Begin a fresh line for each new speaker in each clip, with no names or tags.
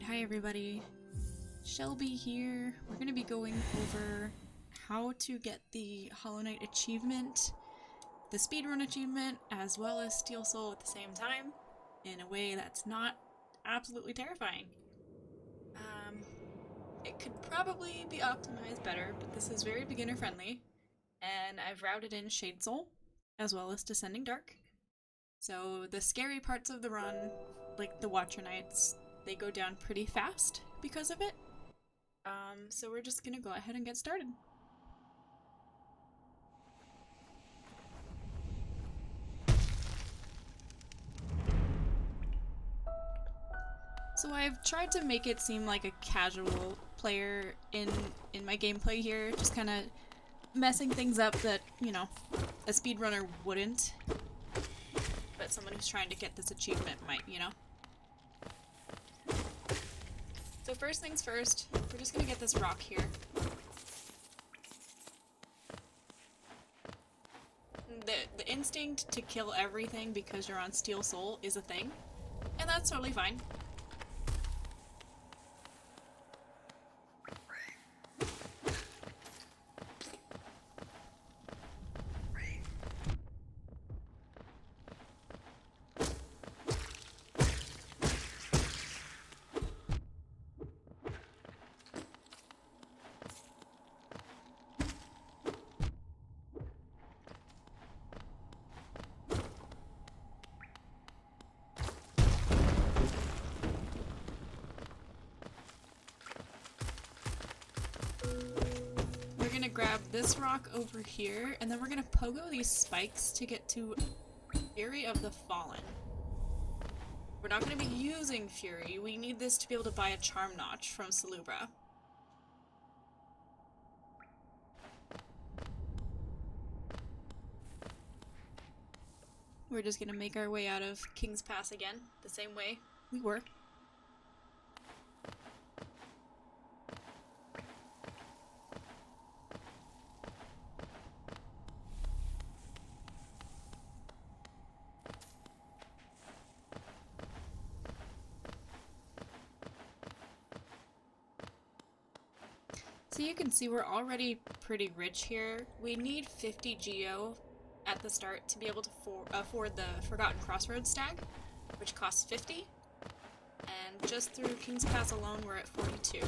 hi everybody. Shelby here. We're going to be going over how to get the Hollow Knight Achievement, the Speedrun Achievement, as well as Steel Soul at the same time, in a way that's not absolutely terrifying. It could probably be optimized better, but this is very beginner friendly, and I've routed in Shade Soul, as well as Descending Dark. So the scary parts of the run, like the Watcher Knights, they go down pretty fast because of it. So we're just gonna go ahead and get started. So I've tried to make it seem like a casual player in my gameplay here, just kind of messing things up that, you know, a speedrunner wouldn't, but someone who's trying to get this achievement might, you know? So first things first, we're just gonna get this rock here. The instinct to kill everything because you're on Steel Soul is a thing, and that's totally fine. We're gonna grab this rock over here, and then we're gonna pogo these spikes to get to Fury of the Fallen. We're not gonna be using Fury, we need this to be able to buy a Charm Notch from Salubra. We're just gonna make our way out of King's Pass again, the same way we were. So you can see we're already pretty rich here. We need 50 Geo at the start to be able to afford the Forgotten Crossroads stag, which costs 50. And just through King's Pass alone, we're at 42.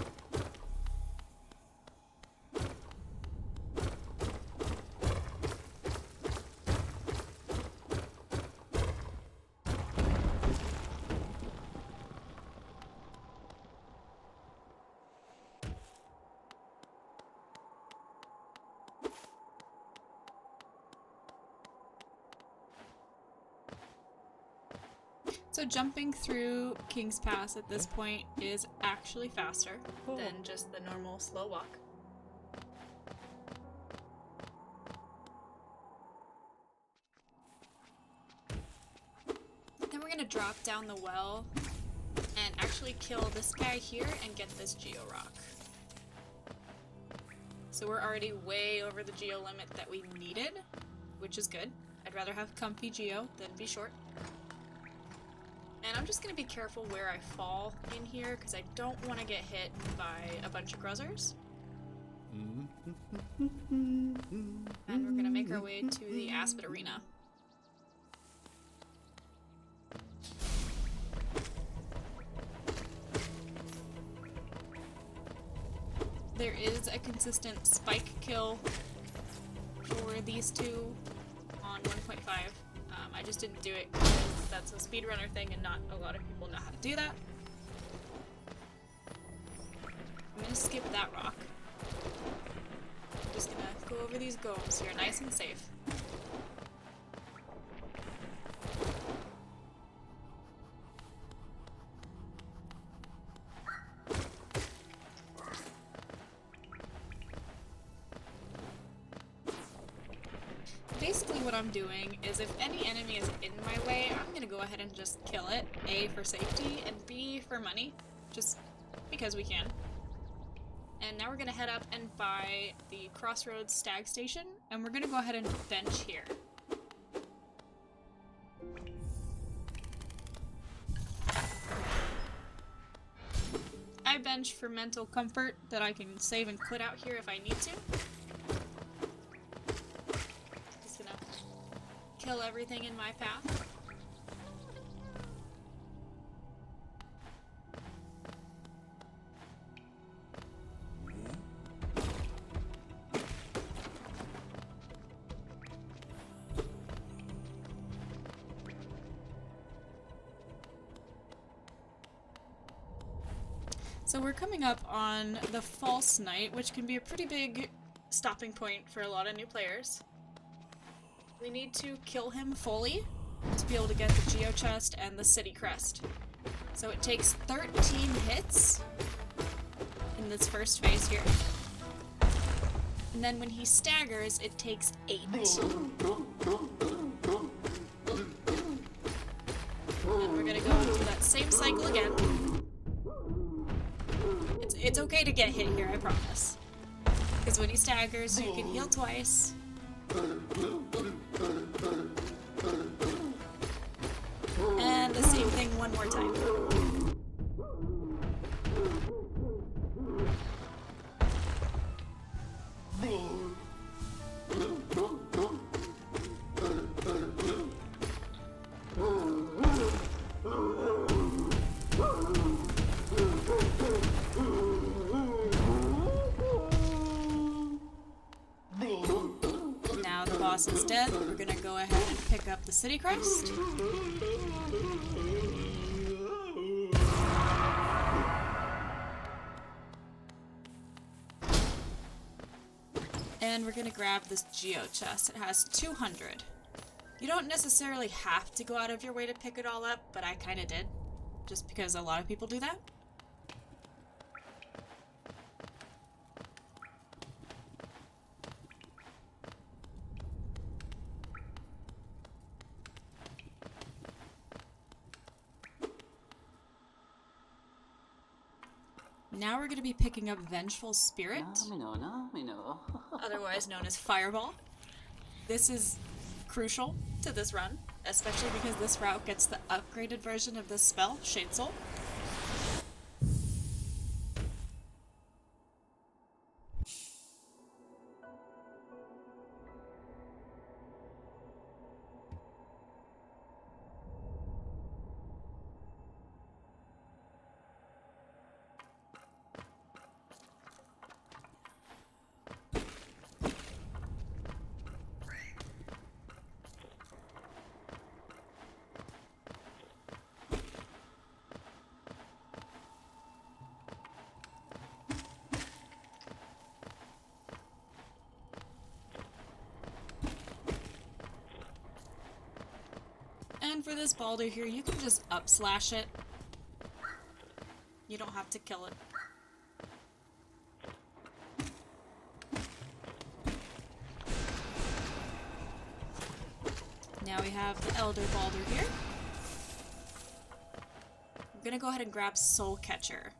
So jumping through King's Pass at this point is actually faster than just the normal slow walk. Then we're gonna drop down the well and actually kill this guy here and get this Geo rock. So we're already way over the Geo limit that we needed, which is good. I'd rather have comfy Geo than be short. And I'm just going to be careful where I fall in here, because I don't want to get hit by a bunch of Gruzzers. And we're going to make our way to the Aspid Arena. There is a consistent spike kill for these two on 1.5. I just didn't do it because that's a speedrunner thing and not a lot of people know how to do that. I'm gonna skip that rock. I'm just gonna go over these golems here, nice and safe. Basically what I'm doing is if any enemy is in my way, I'm gonna go ahead and just kill it, A, for safety, and B, for money, just because we can. And now we're gonna head up and buy the Crossroads Stag Station, and we're gonna go ahead and bench here. bench for mental comfort that I can save and quit out here if I need to. Just gonna kill everything in my path. So we're coming up on the False Knight, which can be a pretty big stopping point for a lot of new players. We need to kill him fully to be able to get the Geo Chest and the City Crest. So it takes 13 hits in this first phase here. And then when he staggers, it takes 8. And we're gonna go through that same cycle again. It's okay to get hit here, I promise. Because when he staggers, you can heal twice. And the same thing one more time. Now the boss is dead. We're gonna go ahead and pick up the City Crest. And we're gonna grab this Geo Chest. It has 200. You don't necessarily have to go out of your way to pick it all up, but I kinda did. Just because a lot of people do that. Now we're going to be picking up Vengeful Spirit, otherwise known as Fireball. This is crucial to this run, especially because this route gets the upgraded version of this spell, Shade Soul. And for this boulder here, you can just up-slash it. You don't have to kill it. Now we have the Elder Boulder here. I'm gonna go ahead and grab Soul Catcher.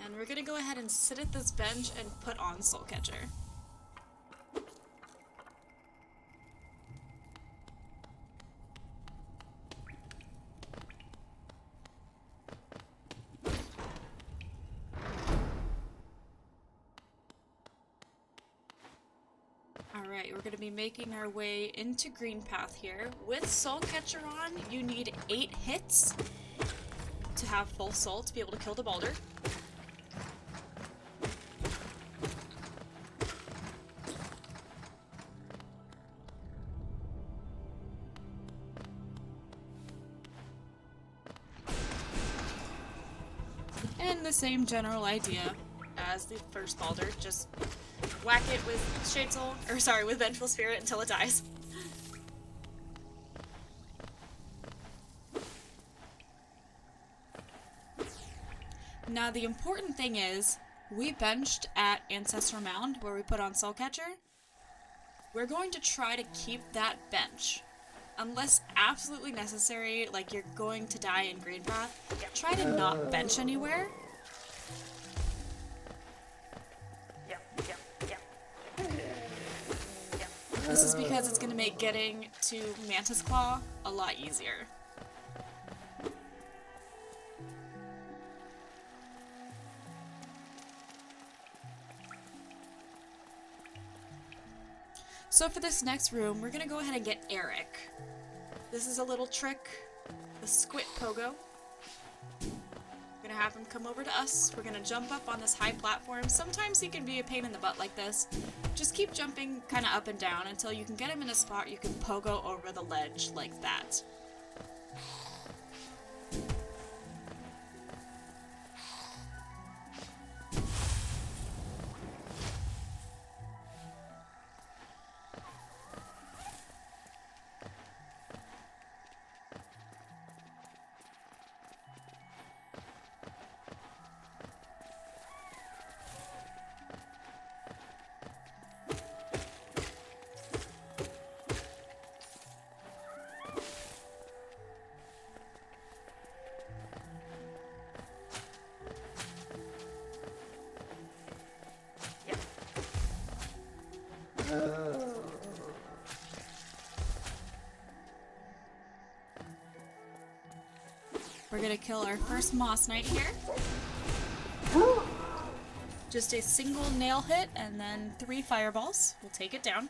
And we're gonna go ahead and sit at this bench and put on Soul Catcher. Alright, we're going to be making our way into Green Path here. With Soul Catcher on, you need 8 hits to have full soul to be able to kill the boulder. And the same general idea as the first boulder, just whack it with Shade Soul, or sorry, with Vengeful Spirit until it dies. Now the important thing is, we benched at Ancestral Mound where we put on Soul Catcher. We're going to try to keep that bench. Unless absolutely necessary, like you're going to die in Green Path, try to not bench anywhere. This is because it's going to make getting to Mantis Claw a lot easier. So for this next room, we're going to go ahead and get Eric. This is a little trick, the Squid Pogo. We're gonna have him come over to us. We're gonna jump up on this high platform. Sometimes he can be a pain in the butt like this. Just keep jumping kind of up and down until you can get him in a spot you can pogo over the ledge like that. We're gonna kill our first Moss Knight here. Just a single nail hit and then 3 fireballs. We'll take it down.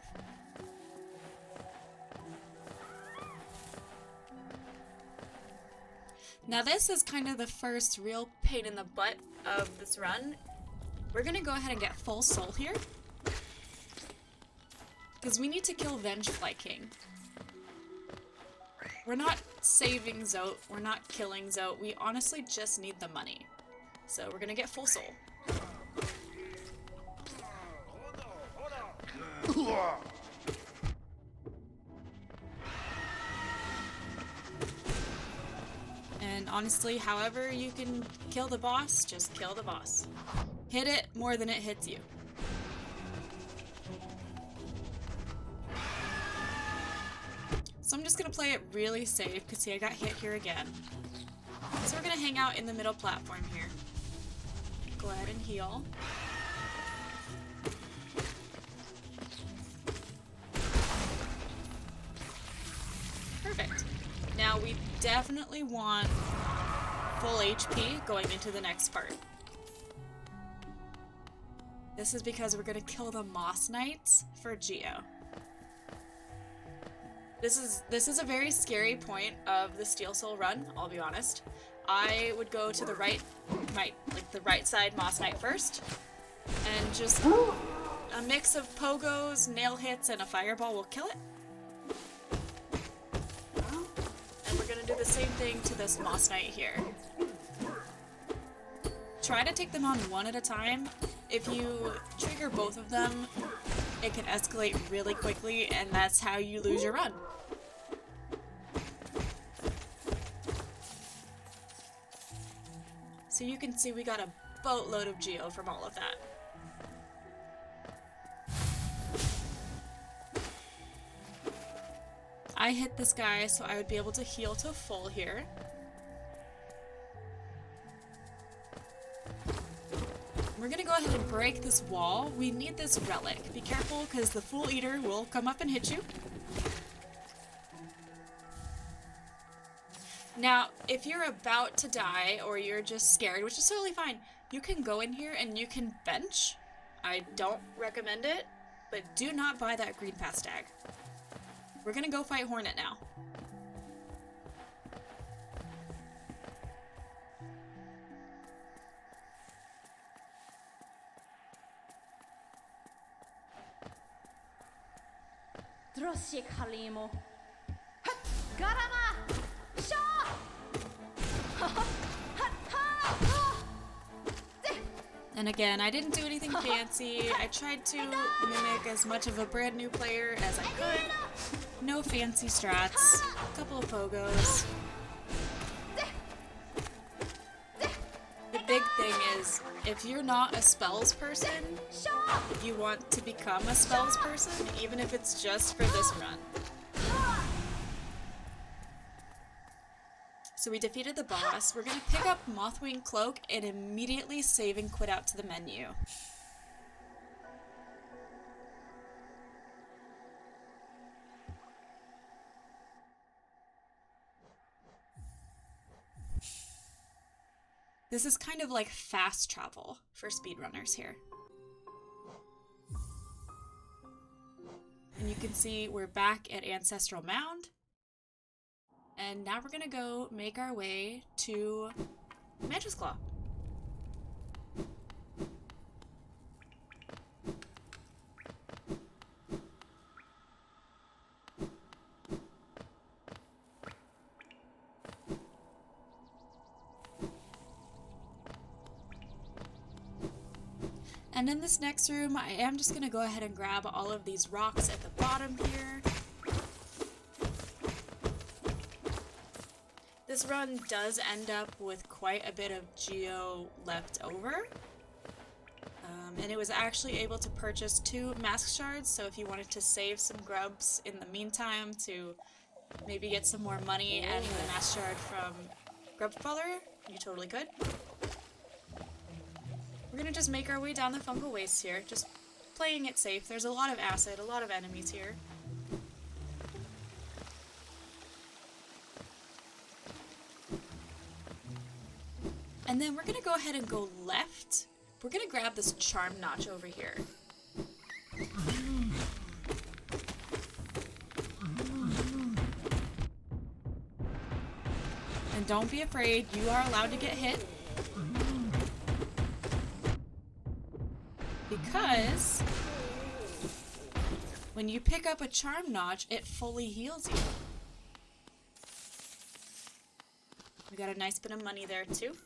Now this is kind of the first real pain in the butt of this run. We're gonna go ahead and get full soul here. Because we need to kill Vengefly King. We're not saving Zote, we're not killing Zote, we honestly just need the money. So we're gonna get full soul. And honestly, however you can kill the boss, just kill the boss. Hit it more than it hits you. So I'm just gonna play it really safe, because see, I got hit here again. So we're gonna hang out in the middle platform here. Go ahead and heal. Perfect. Now we definitely want full HP going into the next part. This is because we're gonna kill the Moss Knights for Geo. This is a very scary point of the Steel Soul run, I'll be honest. I would go to the right side Moss Knight first, and just a mix of pogos, nail hits, and a fireball will kill it. And we're gonna do the same thing to this Moss Knight here. Try to take them on one at a time. If you trigger both of them, it can escalate really quickly, and that's how you lose your run. So you can see we got a boatload of Geo from all of that. I hit this guy so I would be able to heal to full here. We're gonna go ahead and break this wall. We need this relic. Be careful, because the Fool Eater will come up and hit you. Now, if you're about to die, or you're just scared, which is totally fine, you can go in here and you can bench. I don't recommend it, but do not buy that green pass tag. We're gonna go fight Hornet now. And again, I didn't do anything fancy. I tried to mimic as much of a brand new player as I could. No fancy strats, a couple of pogos. The big thing is, if you're not a spells person, you want to become a spells person, even if it's just for this run. So we defeated the boss. We're gonna pick up Mothwing Cloak and immediately save and quit out to the menu. This is kind of like fast travel for speedrunners here. And you can see we're back at Ancestral Mound. And now we're gonna go make our way to Mantis Claw. And in this next room, I am just gonna go ahead and grab all of these rocks at the bottom here. This run does end up with quite a bit of geo left over. And it was actually able to purchase 2 mask shards, so if you wanted to save some grubs in the meantime to maybe get some more money and the mask shard from Grub Father, you totally could. We're gonna just make our way down the fungal waste here, just playing it safe. There's a lot of acid, a lot of enemies here. And then we're gonna go ahead and go left. We're gonna grab this charm notch over here. And don't be afraid, you are allowed to get hit. Because when you pick up a charm notch, it fully heals you. We got a nice bit of money there too.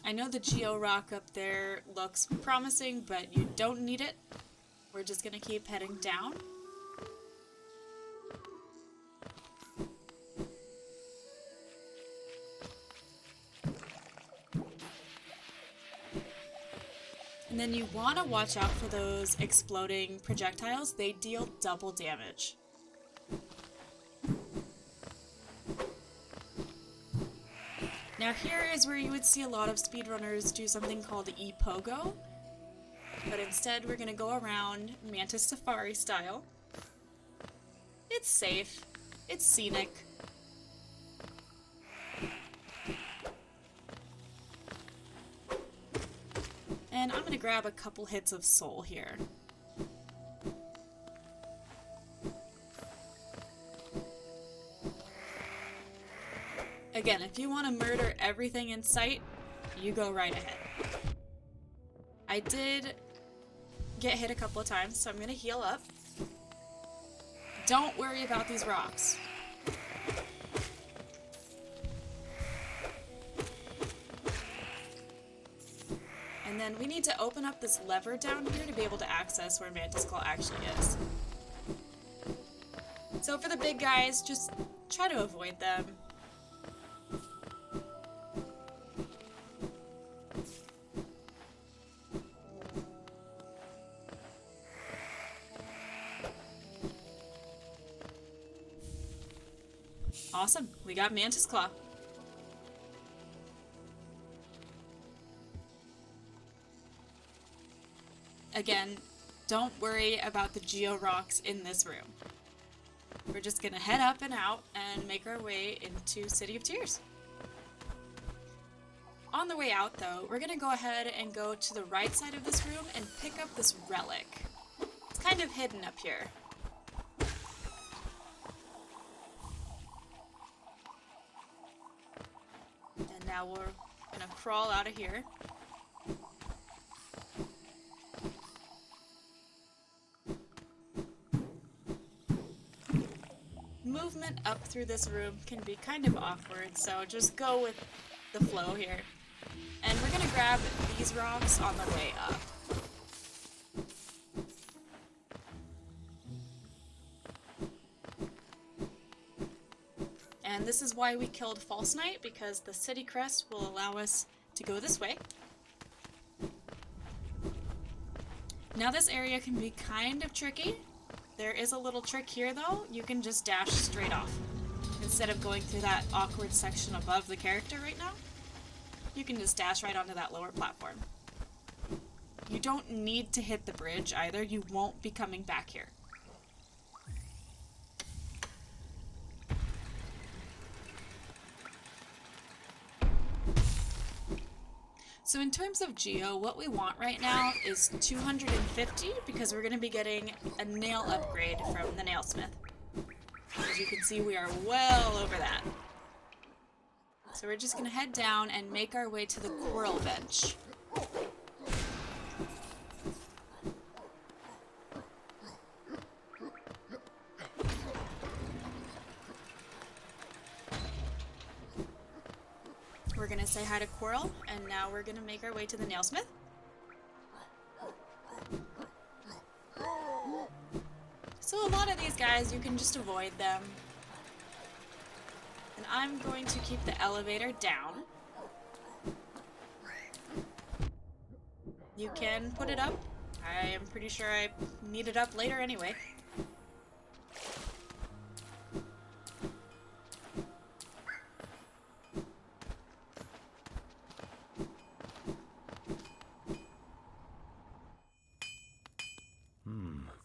I know the Geo Rock up there looks promising, but you don't need it. We're just gonna keep heading down. And then you want to watch out for those exploding projectiles. They deal double damage. Now here is where you would see a lot of speedrunners do something called e-pogo, but instead we're going to go around Mantis Safari style. It's safe, it's scenic. And I'm going to grab a couple hits of soul here. Again, if you want to murder everything in sight, you go right ahead. I did get hit a couple of times, so I'm going to heal up. Don't worry about these rocks. And then we need to open up this lever down here to be able to access where Mantis Claw actually is. So for the big guys, just try to avoid them. Awesome, we got Mantis Claw. Again, don't worry about the Geo Rocks in this room. We're just gonna head up and out and make our way into City of Tears. On the way out though, we're gonna go ahead and go to the right side of this room and pick up this relic. It's kind of hidden up here. And now we're gonna crawl out of here. Movement up through this room can be kind of awkward, so just go with the flow here. And we're gonna grab these rocks on the way up. And And this is why we killed False Knight, because the city crest will allow us to go this way. Now this area can be kind of tricky. There is a little trick here though. You can just dash straight off. Instead of going through that awkward section above the character right now, you can just dash right onto that lower platform. You don't need to hit the bridge either. You won't be coming back here. So in terms of geo, what we want right now is 250 because we're going to be getting a nail upgrade from the nailsmith. As you can see, we are well over that. So we're just going to head down and make our way to the coral bench. We're gonna say hi to Coral, and now we're gonna make our way to the nailsmith. So a lot of these guys, you can just avoid them. And I'm going to keep the elevator down. You can put it up. I am pretty sure I need it up later anyway.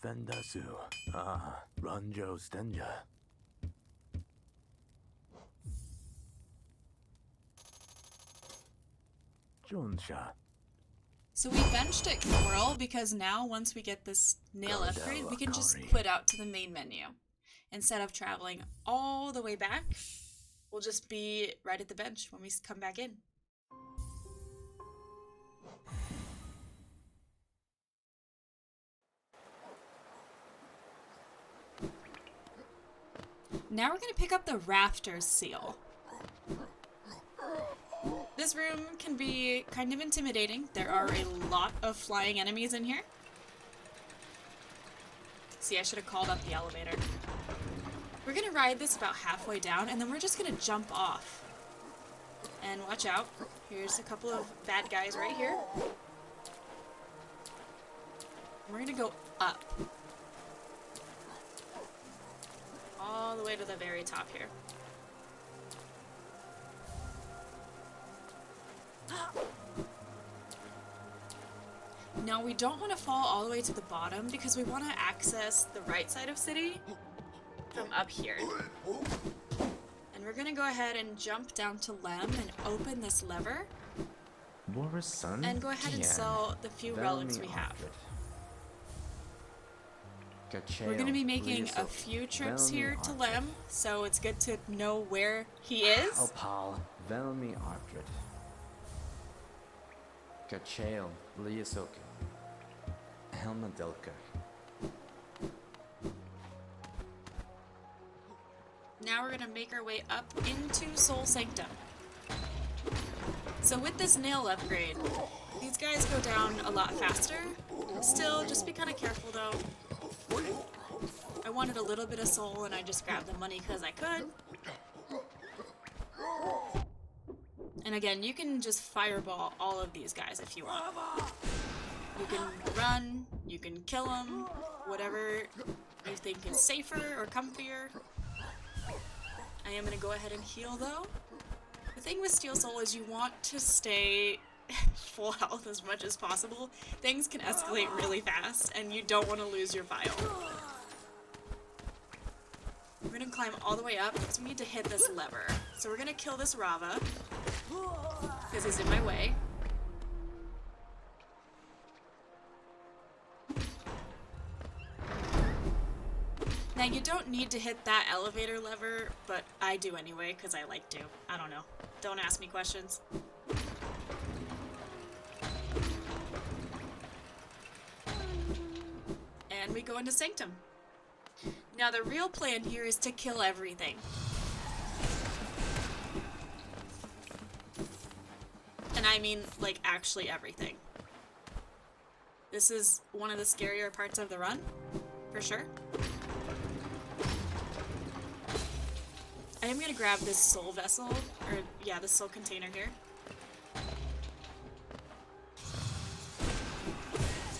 Vendasu. Ah, Ranjo Stenja. Jonsha.
So we benched at Coral because now once we get this nail upgrade, we can just quit out to the main menu. Instead of traveling all the way back, we'll just be right at the bench when we come back in. Now we're going to pick up the Rafters seal. This room can be kind of intimidating. There are a lot of flying enemies in here. See, I should have called up the elevator. We're going to ride this about halfway down, and then we're just going to jump off. And watch out. Here's a couple of bad guys right here. We're going to go up. All the way to the very top here. Now we don't want to fall all the way to the bottom because we want to access the right side of city from up here. And we're going to go ahead and jump down to Lem and open this lever. And go ahead and sell the few relics we have. We're going to be making a few trips here to Lem, so it's good to know where he is.
Opal, Velmi Artred. Kachael, Liasok. Helmadelka.
Now we're going to make our way up into Soul Sanctum. So with this nail upgrade, these guys go down a lot faster. Still, just be kind of careful though. I wanted a little bit of soul and I just grabbed the money because I could. And again, you can just fireball all of these guys if you want. You can run, you can kill them, whatever you think is safer or comfier. I am going to go ahead and heal though. The thing with Steel Soul is you want to stay full health as much as possible. Things can escalate really fast and you don't want to lose your vial. We're going to climb all the way up because we need to hit this lever. So we're going to kill this Rava because he's in my way. Now you don't need to hit that elevator lever, but I do anyway because I like to. I don't know. Don't ask me questions. And we go into Sanctum. Now the real plan here is to kill everything. And I mean, like, actually everything. This is one of the scarier parts of the run, for sure. I am gonna grab this soul vessel, or yeah, this soul container here.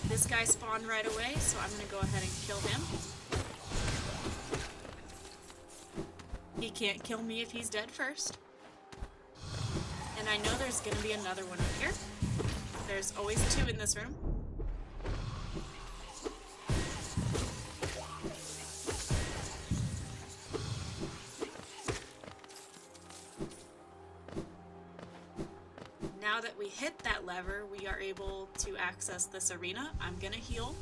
This guy spawned right away, so I'm gonna go ahead and kill him. He can't kill me if he's dead first. And I know there's gonna be another one up here. There's always two in this room. Now that we hit that lever, we are able to access this arena. I'm gonna heal.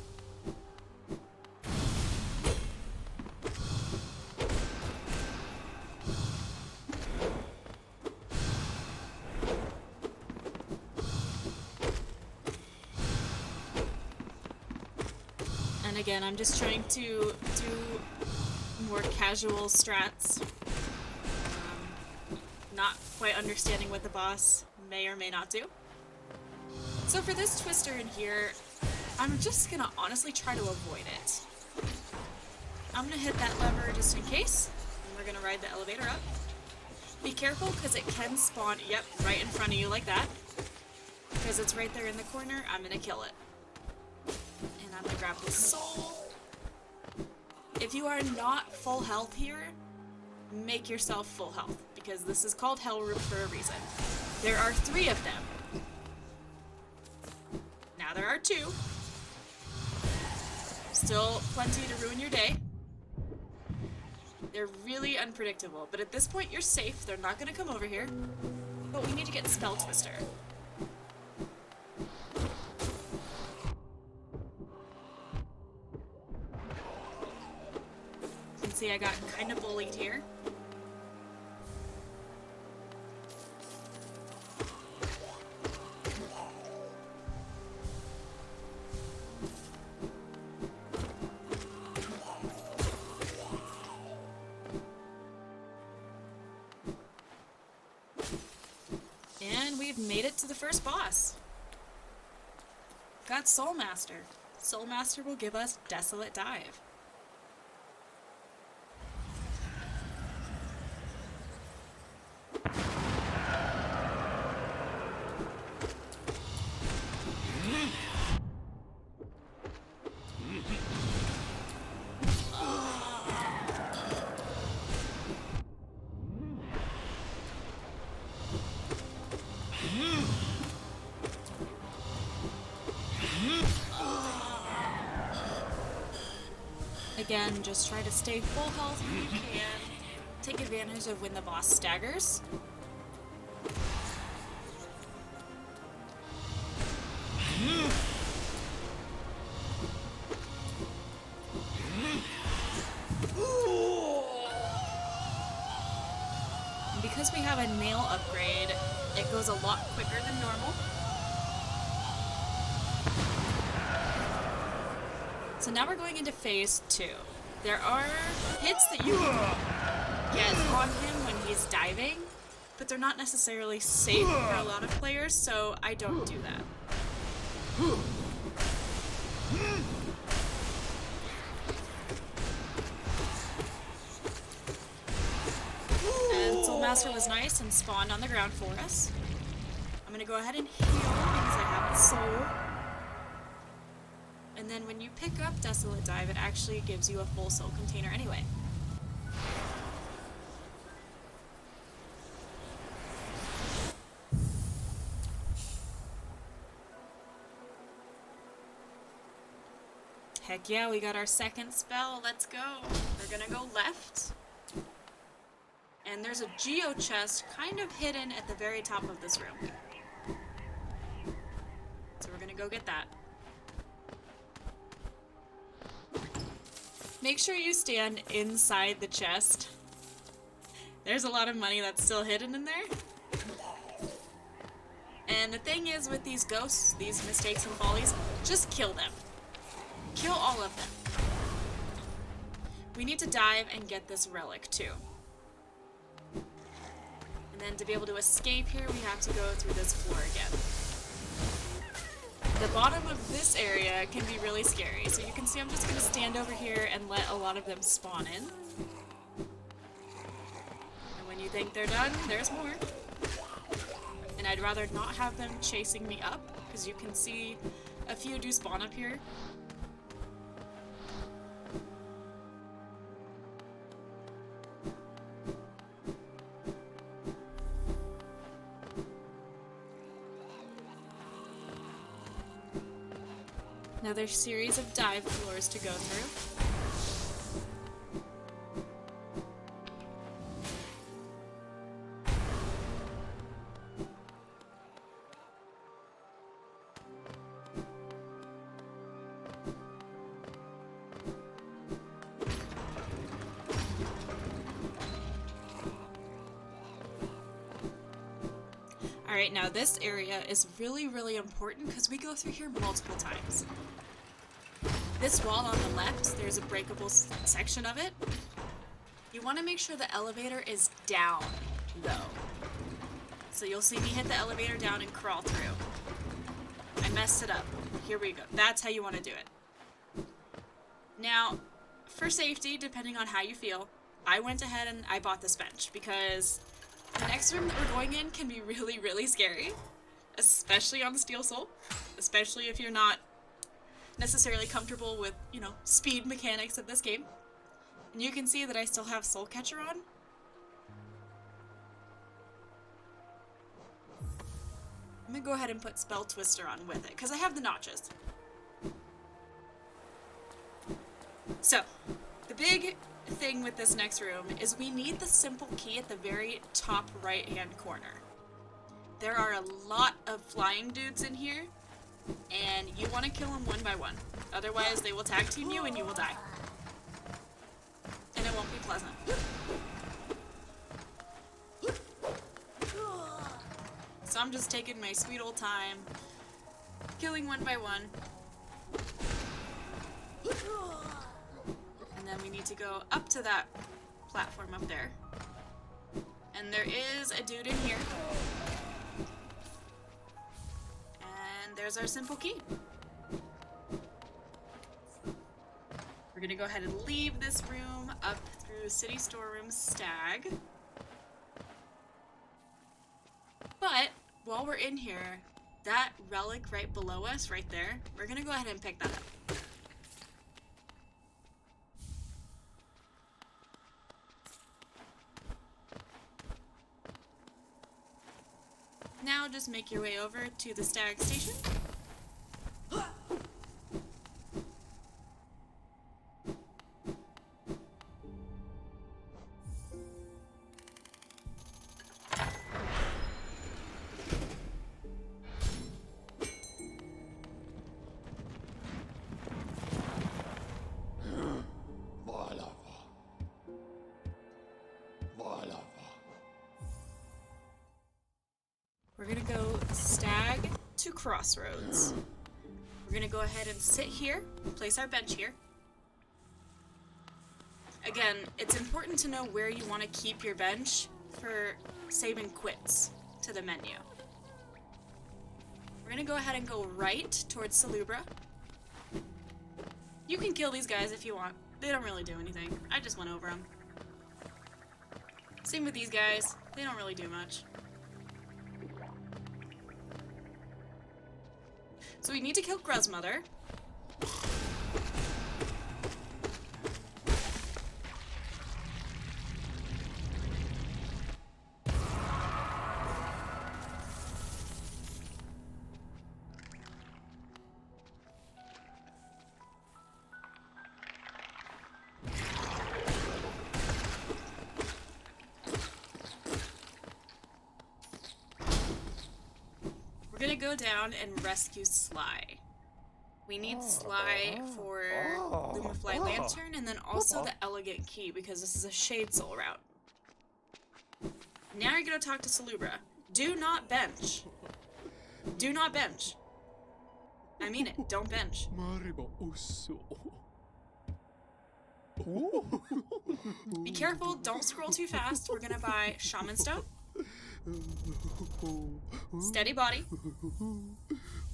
And again, I'm just trying to do more casual strats. Not quite understanding what the boss may or may not do. So for this twister in here, I'm just gonna honestly try to avoid it. I'm gonna hit that lever just in case, and we're gonna ride the elevator up. Be careful, because it can spawn, yep, right in front of you like that. Because it's right there in the corner, I'm gonna kill it. And I'm gonna grab this soul. If you are not full health here, make yourself full health, because this is called Hell Room for a reason. There are 3 of them. Now there are 2. Still plenty to ruin your day. They're really unpredictable, but at this point you're safe. They're not going to come over here. But we need to get Spell Twister. You can see I got kind of bullied here. And we've made it to the first boss. Got Soul Master. Soul Master will give us Desolate Dive. Again, just try to stay full health when you can. Take advantage of when the boss staggers. And because we have a nail upgrade, it goes a lot quicker than normal. So now we're going into phase 2. There are hits that you can get on him when he's diving, but they're not necessarily safe for a lot of players, so I don't do that. And Soul Master was nice and spawned on the ground for us. I'm gonna go ahead and heal because I have a soul. And then when you pick up Desolate Dive, it actually gives you a full soul container anyway. Heck yeah, we got our second spell. Let's go. We're gonna go left. And there's a geo chest kind of hidden at the very top of this room. So we're gonna go get that. Make sure you stand inside the chest. There's a lot of money that's still hidden in there. And the thing is with these ghosts, these mistakes and follies, just kill them. Kill all of them. We need to dive and get this relic too. And then to be able to escape here, we have to go through this floor again. The bottom of this area can be really scary, so you can see I'm just going to stand over here and let a lot of them spawn in. And think they're done, there's more. And I'd rather not have them chasing me up, because you can see a few do spawn up here. Another series of dive floors to go through. Alright, now this area is really, really important because we go through here multiple times. This wall on the left, there's a breakable section of it. You want to make sure the elevator is down, though. So you'll see me hit the elevator down and crawl through. I messed it up. Here we go. That's how you want to do it. Now, for safety, depending on how you feel, I went ahead and I bought this bench because the next room that we're going in can be really, really scary. Especially on the Steel Soul. Especially if you're not necessarily comfortable with, you know, speed mechanics of this game. And you can see that I still have Soul Catcher on. I'm gonna go ahead and put Spell Twister on with it, because I have the notches. So, the big thing with this next room is we need the simple key at the very top right-hand corner. There are a lot of flying dudes in here, and you want to kill them one by one. Otherwise, they will tag team you and you will die. And it won't be pleasant. So I'm just taking my sweet old time, killing one by one. And then we need to go up to that platform up there. And there is a dude in here. And there's our simple key. We're gonna go ahead and leave this room up through City Storeroom Stag. But while we're in here, that relic right below us, right there, we're gonna go ahead and pick that up. Now just make your way over to the Stag Station. We're gonna go Stag to Crossroads. We're gonna go ahead and sit here, place our bench here. Again, it's important to know where you want to keep your bench for saving quits to the menu. We're gonna go ahead and go right towards Salubra. You can kill these guys if you want. They don't really do anything. I just went over them. Same with these guys. They don't really do much. So we need to kill Gruzmother. We're gonna go down and rescue Sly. We need Sly for Lumafly Lantern and then also the Elegant Key because this is a Shade Soul route. Now you're gonna talk to Salubra. Do not bench. Do not bench. I mean it, don't bench. Be careful, don't scroll too fast. We're gonna buy Shaman Stone. Steady body.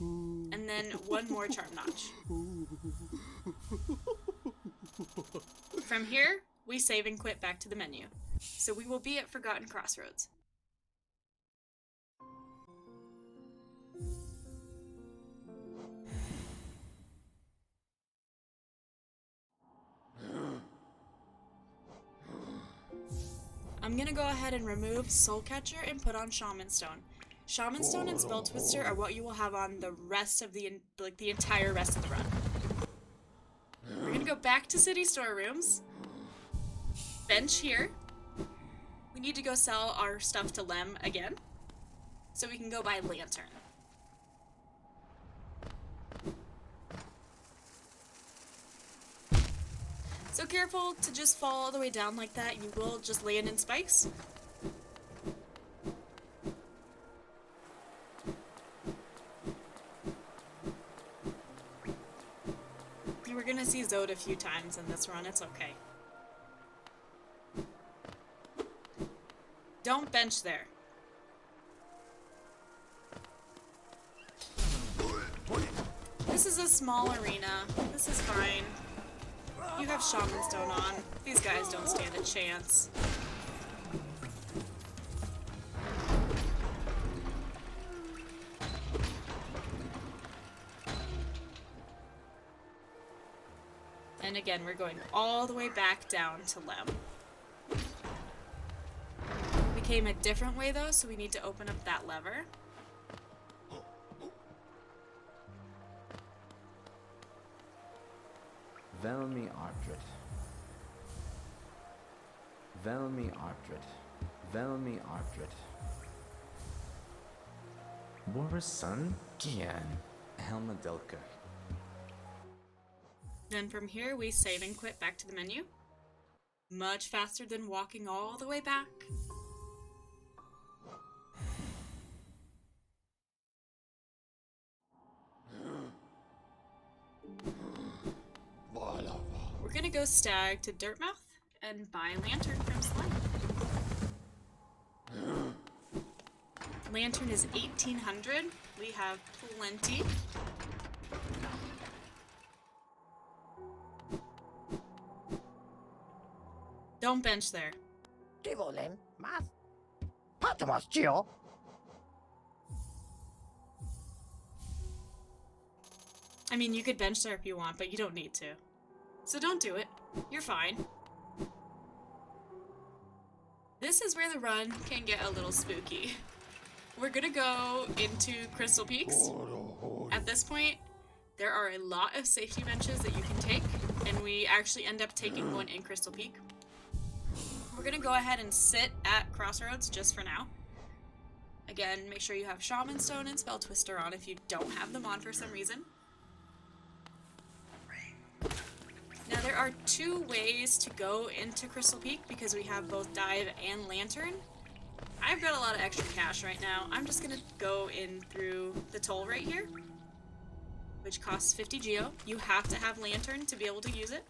And then one more charm notch. From here, we save and quit back to the menu. So we will be at Forgotten Crossroads. I'm gonna go ahead and remove Soul Catcher and put on Shaman Stone. Shaman Stone and Spell Twister are what you will have on the rest of the entire rest of the run. We're gonna go back to city storerooms. Bench here. We need to go sell our stuff to Lem again, so we can go buy Lantern. So careful to just fall all the way down like that. You will just land in spikes. We're gonna see Zode a few times in this run, it's okay. Don't bench there. This is a small arena. This is fine. You have Shaman Stone on. These guys don't stand a chance. And again, we're going all the way back down to Lem. We came a different way though, so we need to open up that lever.
Velmi Artrit. Velmi Artrit. Velmi Artrit. Boris son? Gian. Helmadilka.
Then from here, we save and quit back to the menu. Much faster than walking all the way back. We're gonna go stag to Dirtmouth and buy Lantern from Slime. Lantern is 1800. We have plenty. Don't bench there.
Τι βολέν μας. Πάτε μας, Gio.
I mean, you could bench there if you want, but you don't need to. So don't do it. You're fine. This is where the run can get a little spooky. We're gonna go into Crystal Peaks. At this point, there are a lot of safety benches that you can take, and we actually end up taking one in Crystal Peak. We're gonna go ahead and sit at Crossroads just for now. Again, make sure you have Shaman Stone and Spell Twister on if you don't have them on for some reason. Now there are two ways to go into Crystal Peak because we have both Dive and Lantern. I've got a lot of extra cash right now. I'm just gonna go in through the toll right here, which costs 50 Geo. You have to have Lantern to be able to use it.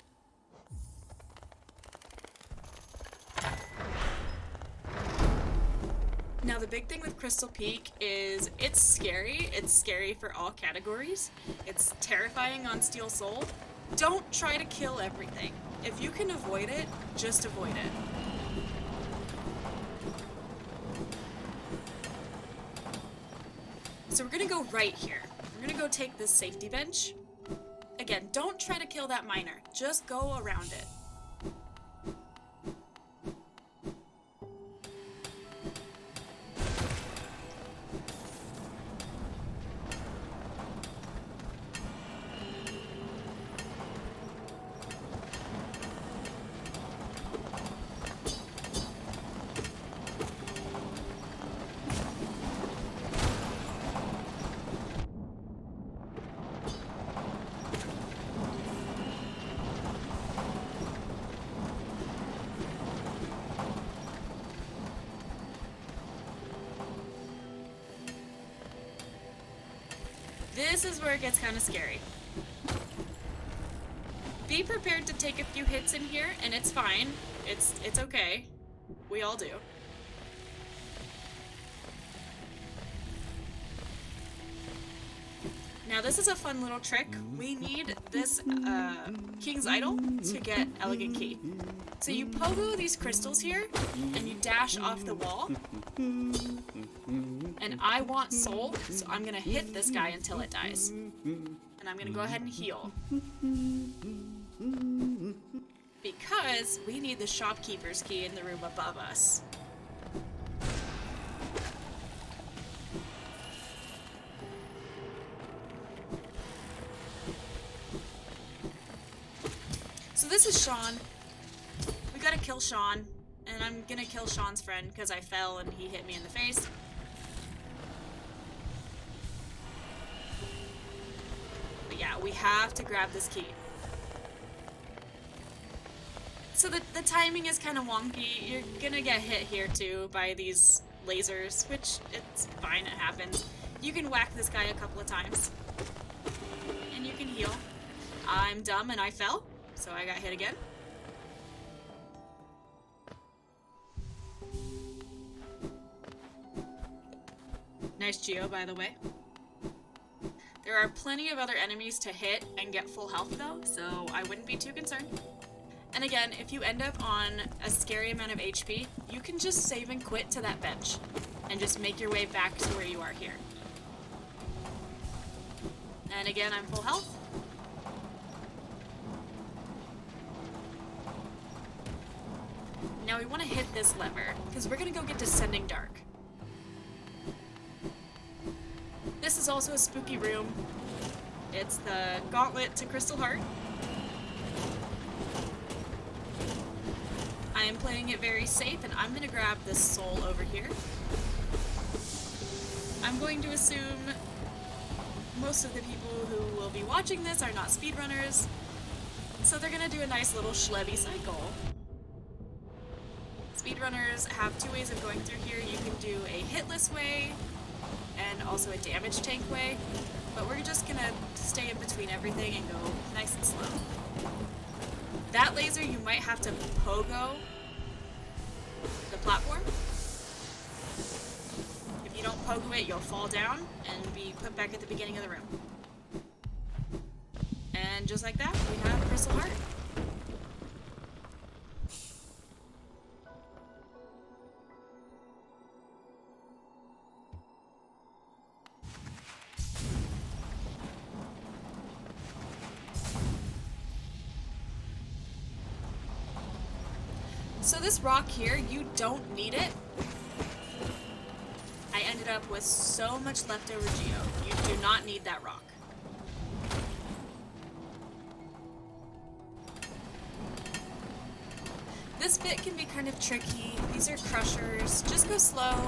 Now the big thing with Crystal Peak is it's scary. It's scary for all categories. It's terrifying on Steel Soul. Don't try to kill everything. If you can avoid it, just avoid it. So we're gonna go right here. We're gonna go take this safety bench. Again, don't try to kill that miner. Just go around it. This is where it gets kind of scary. Be prepared to take a few hits in here, and it's fine. It's okay. We all do. Now this is a fun little trick. We need this King's Idol to get Elegant Key. So you pogo these crystals here, and you dash off the wall. And I want soul, so I'm gonna hit this guy until it dies. And I'm gonna go ahead and heal. Because we need the shopkeeper's key in the room above us. So this is Sean. We gotta kill Sean. And I'm gonna kill Sean's friend because I fell and he hit me in the face. But yeah, we have to grab this key. So the timing is kind of wonky. You're gonna get hit here too by these lasers, which it's fine, it happens. You can whack this guy a couple of times. And you can heal. I'm dumb and I fell, so I got hit again. Nice Geo, by the way. There are plenty of other enemies to hit and get full health though, so I wouldn't be too concerned. And again, if you end up on a scary amount of HP, you can just save and quit to that bench and just make your way back to where you are here. And again, I'm full health. Now we want to hit this lever, because we're going to go get Descending Dark. This is also a spooky room. It's the gauntlet to Crystal Heart. I am playing it very safe, and I'm going to grab this soul over here. I'm going to assume most of the people who will be watching this are not speedrunners, so they're going to do a nice little schlebby cycle. Speedrunners have two ways of going through here. You can do a hitless way, and also a damage tank way, but we're just going to stay in between everything and go nice and slow. That laser, you might have to pogo the platform. If you don't pogo it, you'll fall down and be put back at the beginning of the room. And just like that, we have Crystal Heart. So this rock here, you don't need it. I ended up with so much leftover geo. You do not need that rock. This bit can be kind of tricky. These are crushers. Just go slow.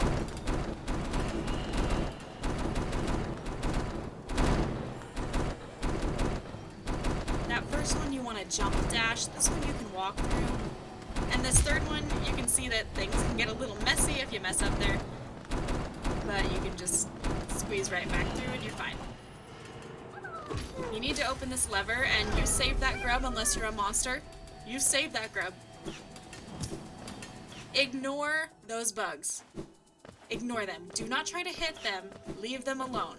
That first one you want to jump dash. This one you can walk through. And this third one, you can see that things can get a little messy if you mess up there. But you can just squeeze right back through and you're fine. You need to open this lever and you save that grub unless you're a monster. You save that grub. Ignore those bugs. Ignore them. Do not try to hit them. Leave them alone.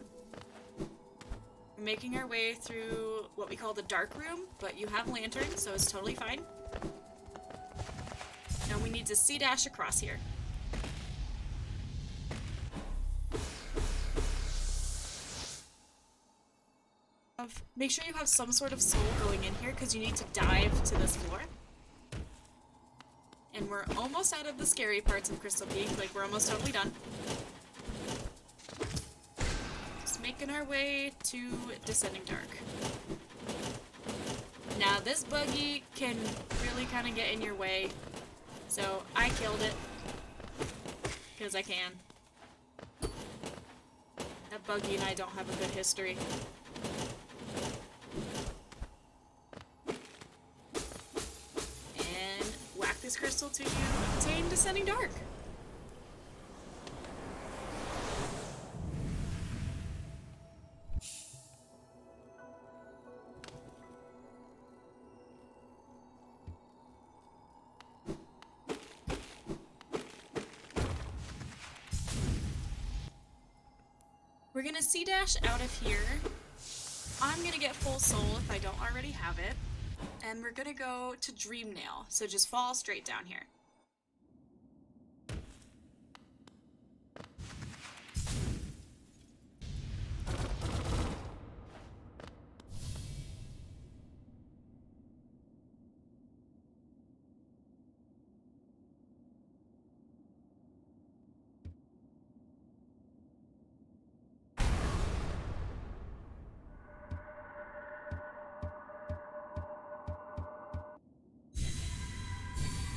We're making our way through what we call the dark room, but you have lanterns, so it's totally fine. Now we need to C-dash across here. Make sure you have some sort of soul going in here because you need to dive to this floor. And we're almost out of the scary parts of Crystal Peak, like we're almost totally done. Just making our way to Descending Dark. Now this buggy can really kind of get in your way. So I killed it, because I can. That buggy and I don't have a good history. And whack this crystal till you obtain Descending Dark. We're gonna C-dash out of here, I'm gonna get full soul if I don't already have it. And we're gonna go to Dream Nail. So just fall straight down here.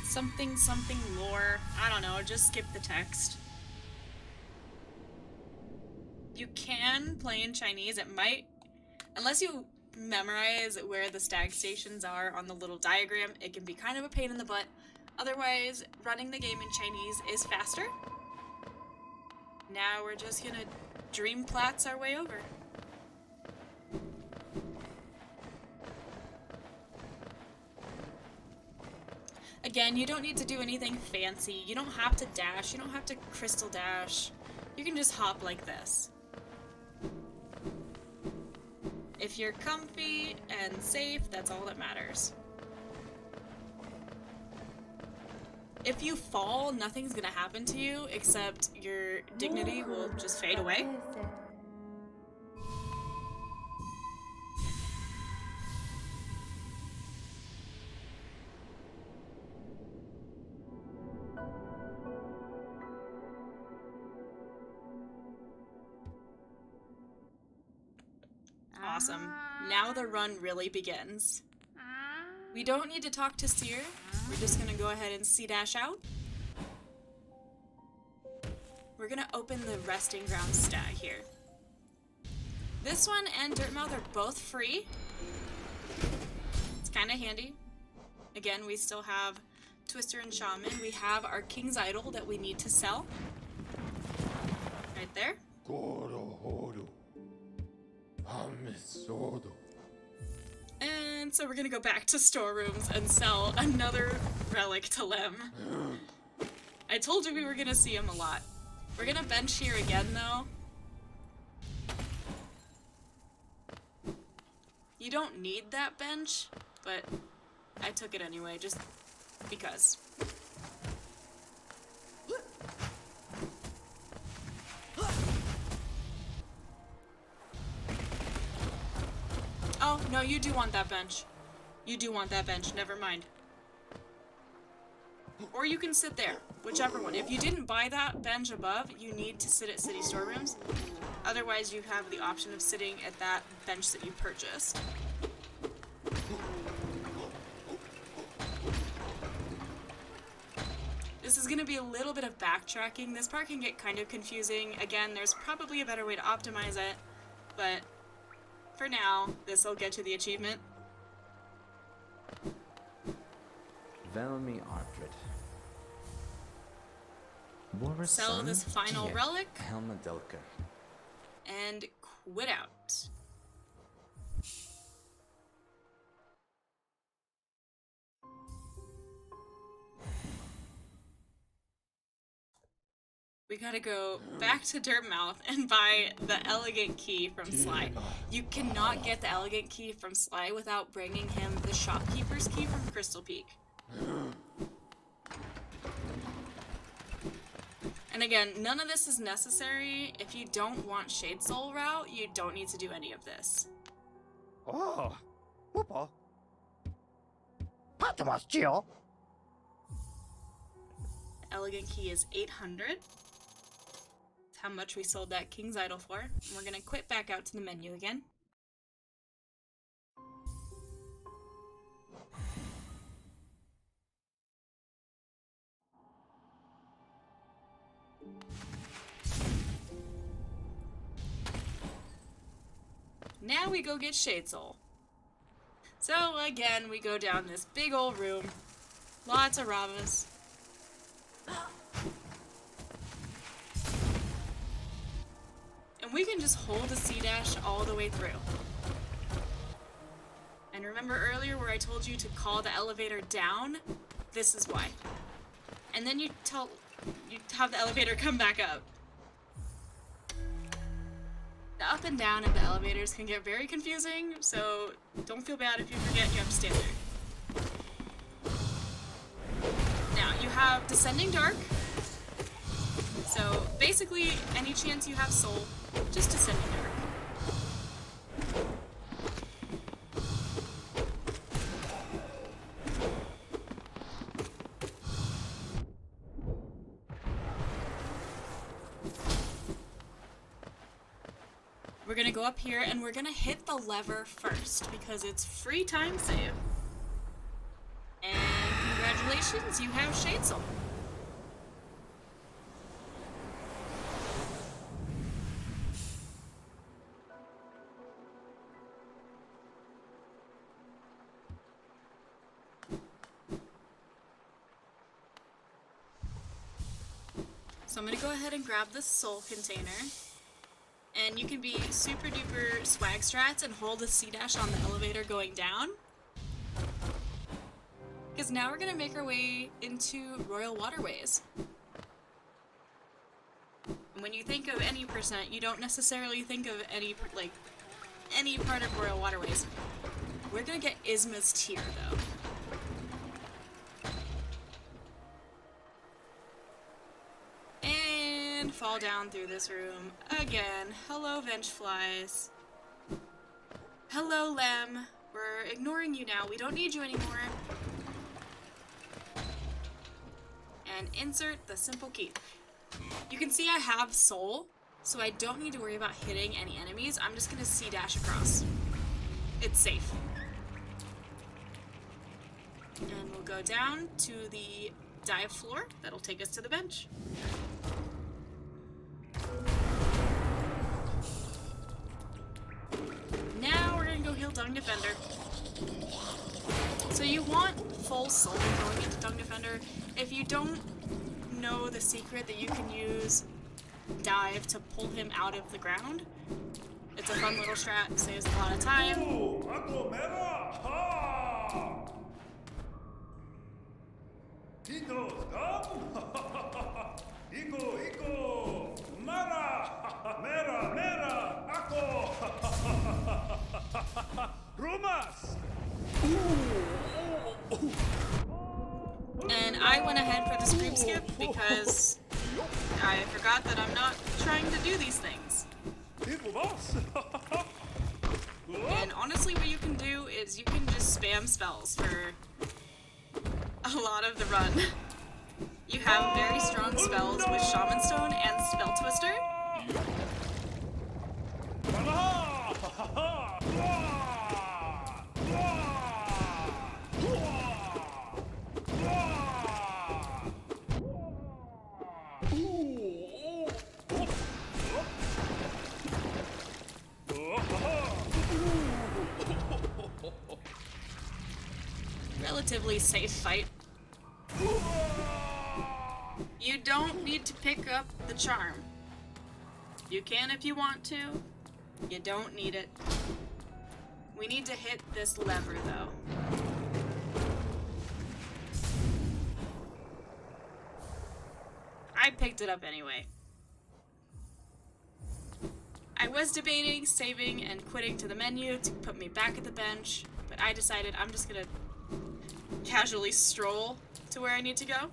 Something something lore. I don't know, just skip the text. You can play in Chinese. It might, unless you memorize where the stag stations are on the little diagram, it can be kind of a pain in the butt. Otherwise, running the game in Chinese is faster. Now we're just gonna dream plats our way over. Again, you don't need to do anything fancy. You don't have to dash. You don't have to crystal dash. You can just hop like this. If you're comfy and safe, that's all that matters. If you fall, nothing's gonna happen to you, except your dignity will just fade away. Awesome. Now the run really begins. We don't need to talk to Seer. We're just gonna go ahead and C-dash out. We're gonna open the resting ground stat here. This one and Dirtmouth are both free. It's kind of handy. Again, we still have Twister and Shaman. We have our King's Idol that we need to sell. Right there. And so we're gonna go back to storerooms and sell another relic to Lem. I told you we were gonna see him a lot. We're gonna bench here again though. You don't need that bench, but I took it anyway, just because. Oh, no, you do want that bench. You do want that bench, never mind. Or you can sit there, whichever one. If you didn't buy that bench above, you need to sit at city storerooms. Otherwise, you have the option of sitting at that bench that you purchased. This is going to be a little bit of backtracking. This part can get kind of confusing. Again, there's probably a better way to optimize it, but for now, this will get you the achievement.
Velmi Ardred.
Sell this final relic
Helmadelka.
and quit out. We gotta go back to Dirtmouth and buy the Elegant Key from Sly. You cannot get the Elegant Key from Sly without bringing him the Shopkeeper's Key from Crystal Peak. And again, none of this is necessary. If you don't want Shade Soul route, you don't need to do any of this.
Oh, whoopa. Patamas, Gio.
Elegant Key is 800. That's how much we sold that King's Idol for. And we're gonna quit back out to the menu again. Now we go get Shade Soul. So again, we go down this big old room. Lots of Ravas. And we can just hold a C-dash all the way through. And remember earlier where I told you to call the elevator down? This is why. And then you have the elevator come back up. The up and down of the elevators can get very confusing, so don't feel bad if you forget you have to stand there. Now, you have Descending Dark. So, basically, any chance you have soul, just Descending Dark. We're gonna go up here and we're gonna hit the lever first because it's free time save. And congratulations, you have Shade Soul. So I'm gonna go ahead and grab the soul container. And you can be super duper swag strats and hold the C dash on the elevator going down. Because now we're gonna make our way into Royal Waterways. And when you think of any percent, you don't necessarily think of any part of Royal Waterways. We're gonna get Isma's Tear though. And fall down through this room again. Hello, Vengeflies. Hello, Lem. We're ignoring you now. We don't need you anymore. And insert the simple key. You can see I have soul, so I don't need to worry about hitting any enemies. I'm just gonna C-dash across. It's safe. And we'll go down to the dive floor. That'll take us to the bench. Now we're gonna go heal Dung Defender. So you want full soul going into Dung Defender. If you don't know the secret that you can use dive to pull him out of the ground, it's a fun little strat, saves a lot of time. And I went ahead for the scream skip because I forgot that I'm not trying to do these things. And honestly, what you can do is you can just spam spells for a lot of the run. You have very strong spells with Shaman Stone and Spell Twister. Relatively safe fight. You don't need to pick up the charm. You can if you want to. You don't need it. We need to hit this lever though. I picked it up anyway. I was debating saving and quitting to the menu to put me back at the bench, but I decided I'm just gonna casually stroll to where I need to go.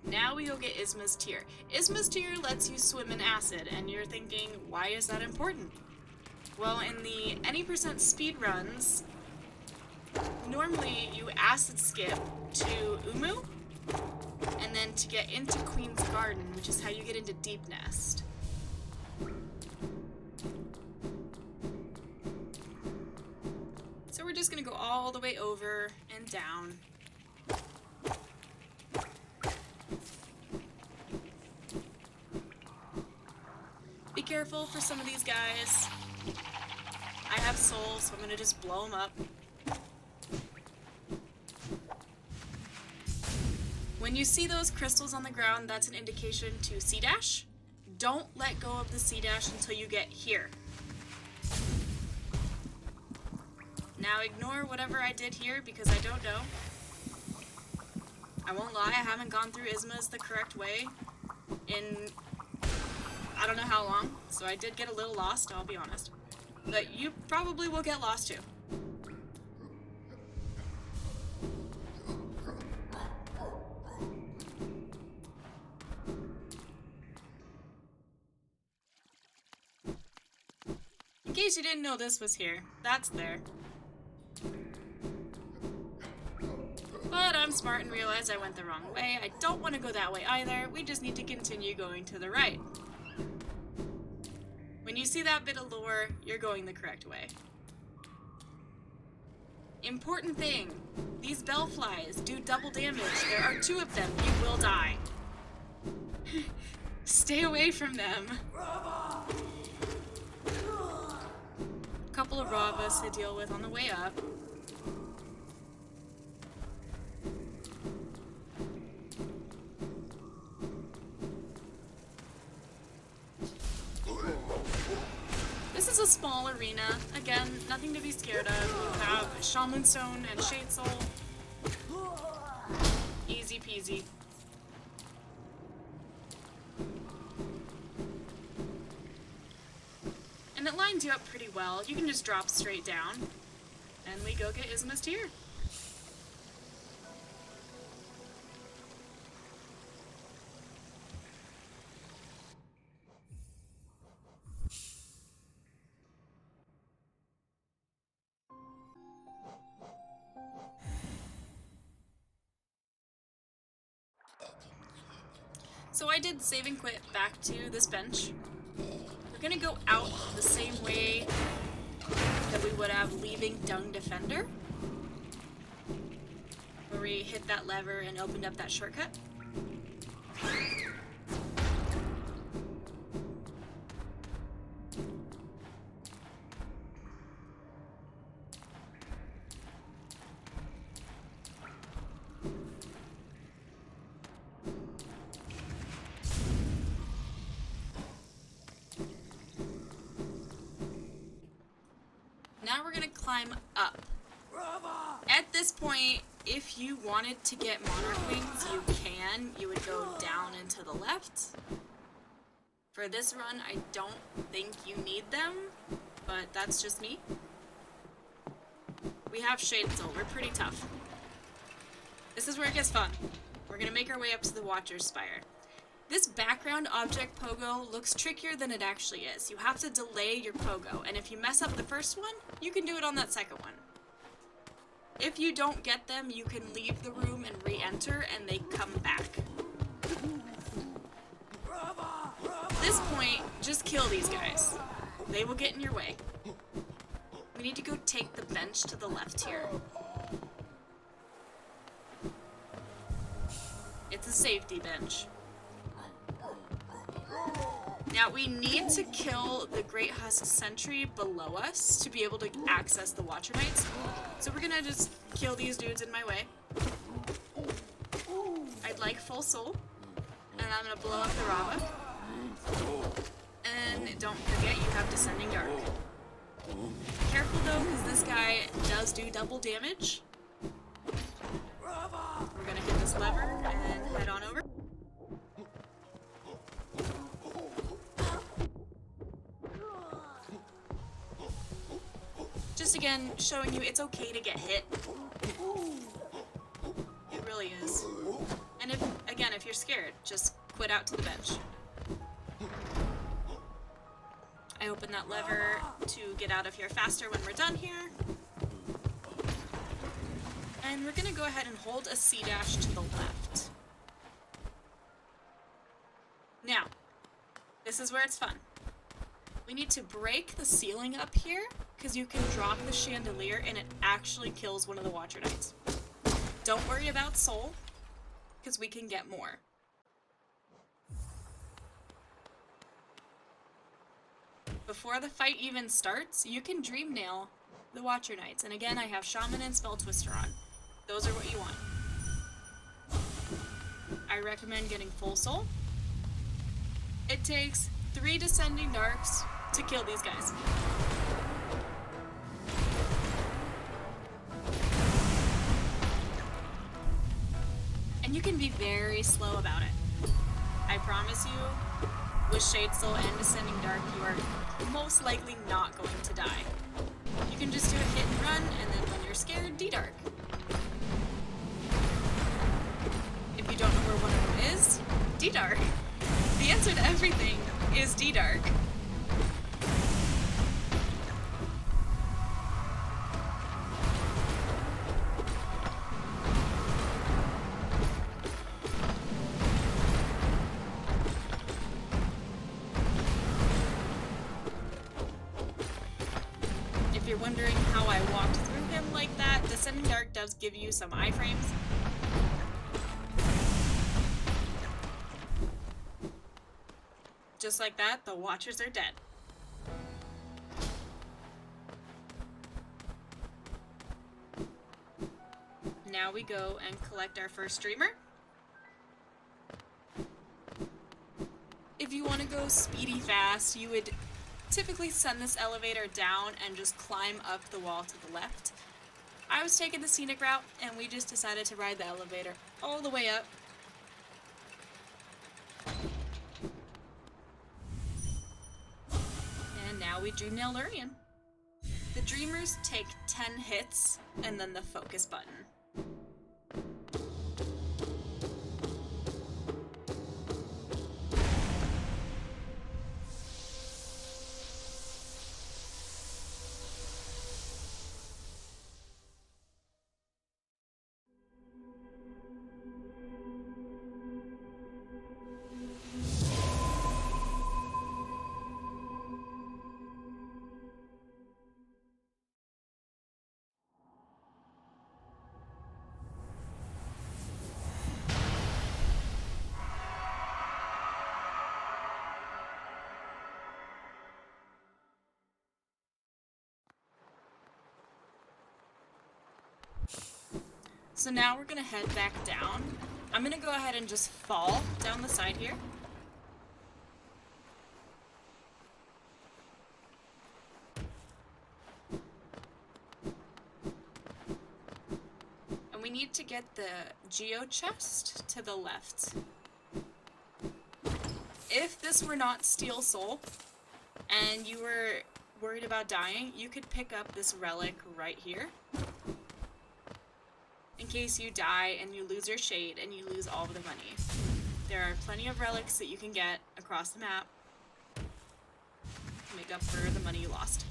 Now we go get Isma's Tear. Isma's Tear lets you swim in acid, and you're thinking, why is that important? Well, in the any percent speed runs, normally you acid skip to Umu, and then to get into Queen's Garden, which is how you get into Deep Nest. So we're just gonna go all the way over and down. Be careful for some of these guys. I have soul, so I'm gonna just blow them up. When you see those crystals on the ground, that's an indication to C-dash. Don't let go of the C-dash until you get here. Now ignore whatever I did here because I don't know. I won't lie, I haven't gone through Isma's the correct way in I don't know how long, so I did get a little lost, I'll be honest. But you probably will get lost too. In case you didn't know this was here, that's there. But I'm smart and realize I went the wrong way. I don't want to go that way either. We just need to continue going to the right. When you see that bit of lore, you're going the correct way. Important thing, these bellflies do double damage. There are 2 of them. You will die. Stay away from them. A couple of Ravas to deal with on the way up. This is a small arena. Again, nothing to be scared of. You have Shaman Stone and Shade Soul. Easy peasy. And it lines you up pretty well. You can just drop straight down. And we go get Isma's Tear. So I did save and quit back to this bench. We're gonna go out the same way that we would have leaving Dung Defender, where we hit that lever and opened up that shortcut. Now we're gonna climb up. At this point, if you wanted to get Monarch Wings, you can. You would go down and to the left. For this run, I don't think you need them, but that's just me. We have Shade Soul. We're pretty tough. This is where it gets fun. We're gonna make our way up to the Watcher's Spire. This background object pogo looks trickier than it actually is. You have to delay your pogo, and if you mess up the first one, you can do it on that second one. If you don't get them, you can leave the room and re-enter, and they come back. At this point, just kill these guys. They will get in your way. We need to go take the bench to the left here. It's a safety bench. Now we need to kill the Great Husk Sentry below us to be able to access the Watcher Knights. So we're gonna just kill these dudes in my way. I'd like full soul. And I'm gonna blow up the Rava. And don't forget you have Descending Dark. Careful though, because this guy does do double damage. We're gonna hit this lever and head on over. Just again, showing you it's okay to get hit. It really is. And if you're scared, just quit out to the bench. I open that lever to get out of here faster when we're done here. And we're gonna go ahead and hold a C dash to the left. Now, this is where it's fun. We need to break the ceiling up here, because you can drop the chandelier and it actually kills one of the Watcher Knights. Don't worry about soul, because we can get more. Before the fight even starts, you can Dream Nail the Watcher Knights. And again, I have Shaman and Spell Twister on. Those are what you want. I recommend getting Full Soul. It takes 3 Descending Darks to kill these guys. And you can be very slow about it. I promise you, with Shade Soul and Descending Dark, you are most likely not going to die. You can just do a hit and run, and then when you're scared, D-Dark. If you don't know where one of them is, D-Dark. The answer to everything is D-Dark. If you're wondering how I walked through him like that, Descending Dark does give you some iframes. Just like that, the Watchers are dead. Now we go and collect our first streamer. If you want to go speedy fast, you would typically send this elevator down and just climb up the wall to the left. I was taking the scenic route, and we just decided to ride the elevator all the way up. And now we dream nail Lurian. The dreamers take 10 hits, and then the focus button. So now we're gonna head back down. I'm gonna go ahead and just fall down the side here. And we need to get the Geo chest to the left. If this were not Steel Soul, and you were worried about dying, you could pick up this relic right here. In case you die and you lose your shade and you lose all of the money. There are plenty of relics that you can get across the map to make up for the money you lost.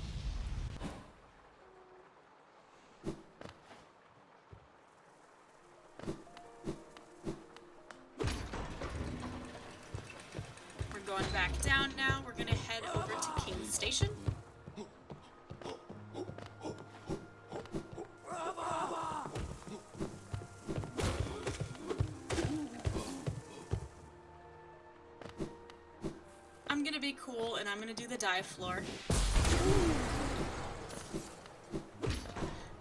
We're going back down now. We're gonna head over to King's Station. I'm gonna be cool and I'm gonna do the dive floor.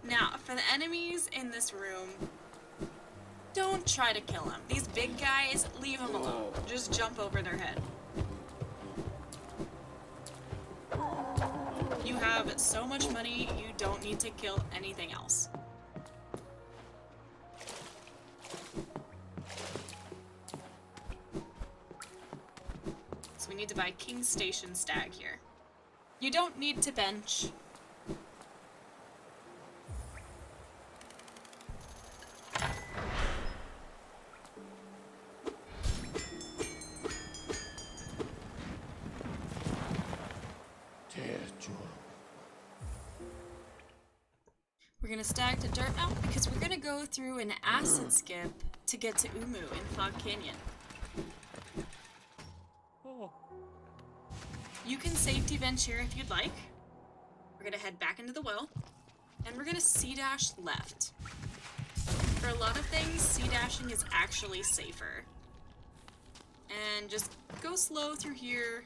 Now, for the enemies in this room, don't try to kill them. These big guys, leave them alone. Just jump over their head. You have so much money, you don't need to kill anything else. We need to buy King's Station Stag here. You don't need to bench. We're gonna stag to dirt now because we're gonna go through an acid skip to get to Umu in Fog Canyon. You can safety bench here if you'd like. We're gonna head back into the well, and we're gonna C-dash left. For a lot of things, C-dashing is actually safer. And just go slow through here.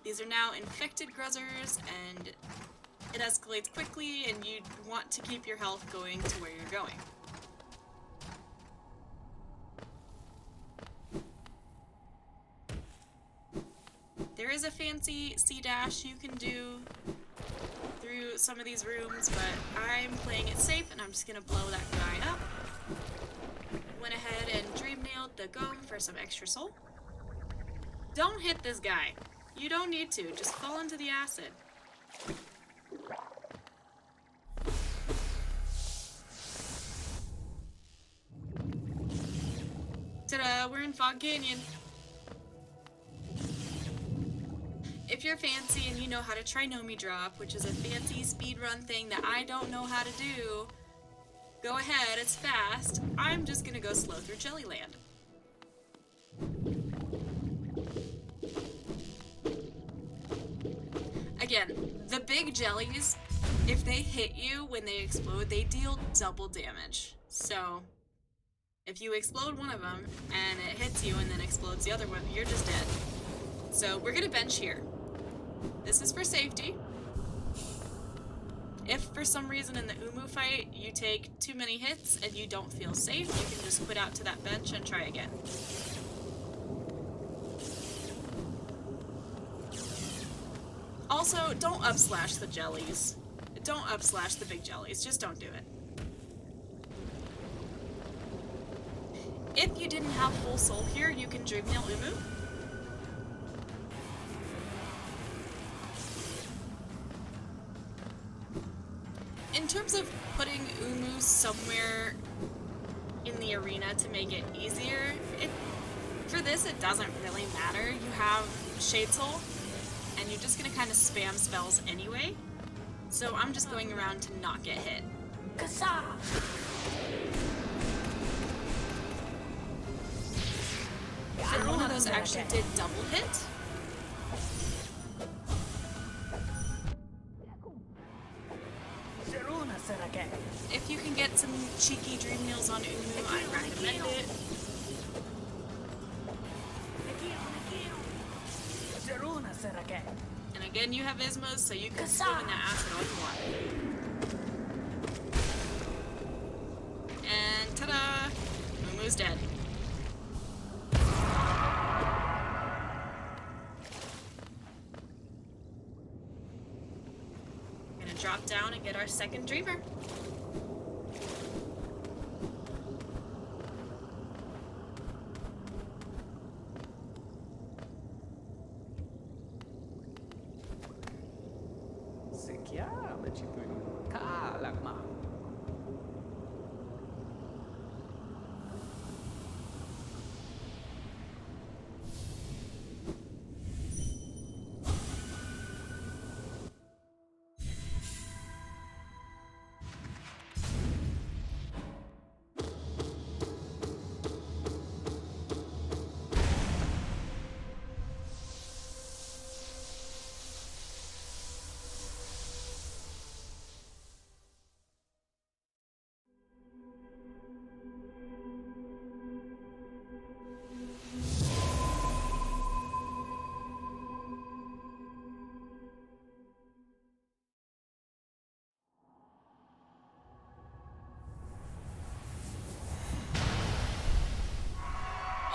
These are now infected gruzzers, and it escalates quickly, and you want to keep your health going to where you're going. There is a fancy C-dash you can do through some of these rooms, but I'm playing it safe and I'm just gonna blow that guy up. Went ahead and dream nailed the gum for some extra soul. Don't hit this guy. You don't need to. Just fall into the acid. Ta-da! We're in Fog Canyon. If you're fancy and you know how to Trinomi drop, which is a fancy speedrun thing that I don't know how to do, go ahead, it's fast. I'm just gonna go slow through Jellyland. Again, the big jellies, if they hit you when they explode, they deal double damage. So, if you explode one of them and it hits you and then explodes the other one, you're just dead. So, we're gonna bench here. This is for safety. If for some reason in the Umu fight you take too many hits and you don't feel safe, you can just quit out to that bench and try again. Also, don't upslash the jellies. Don't upslash the big jellies. Just don't do it. If you didn't have full soul here, you can Dreamnail Umu. In terms of putting Umu somewhere in the arena to make it easier, for this it doesn't really matter. You have Shade Soul, and you're just gonna kind of spam spells anyway. So I'm just going around to not get hit.
Kasa!
And one of those actually did double hit. If you can get some cheeky dream nails on Umu, I recommend it. And again, you have Ismos, so you can swim in that acid all you want. And ta-da! Umu's dead. We're gonna drop down and get our second dreamer.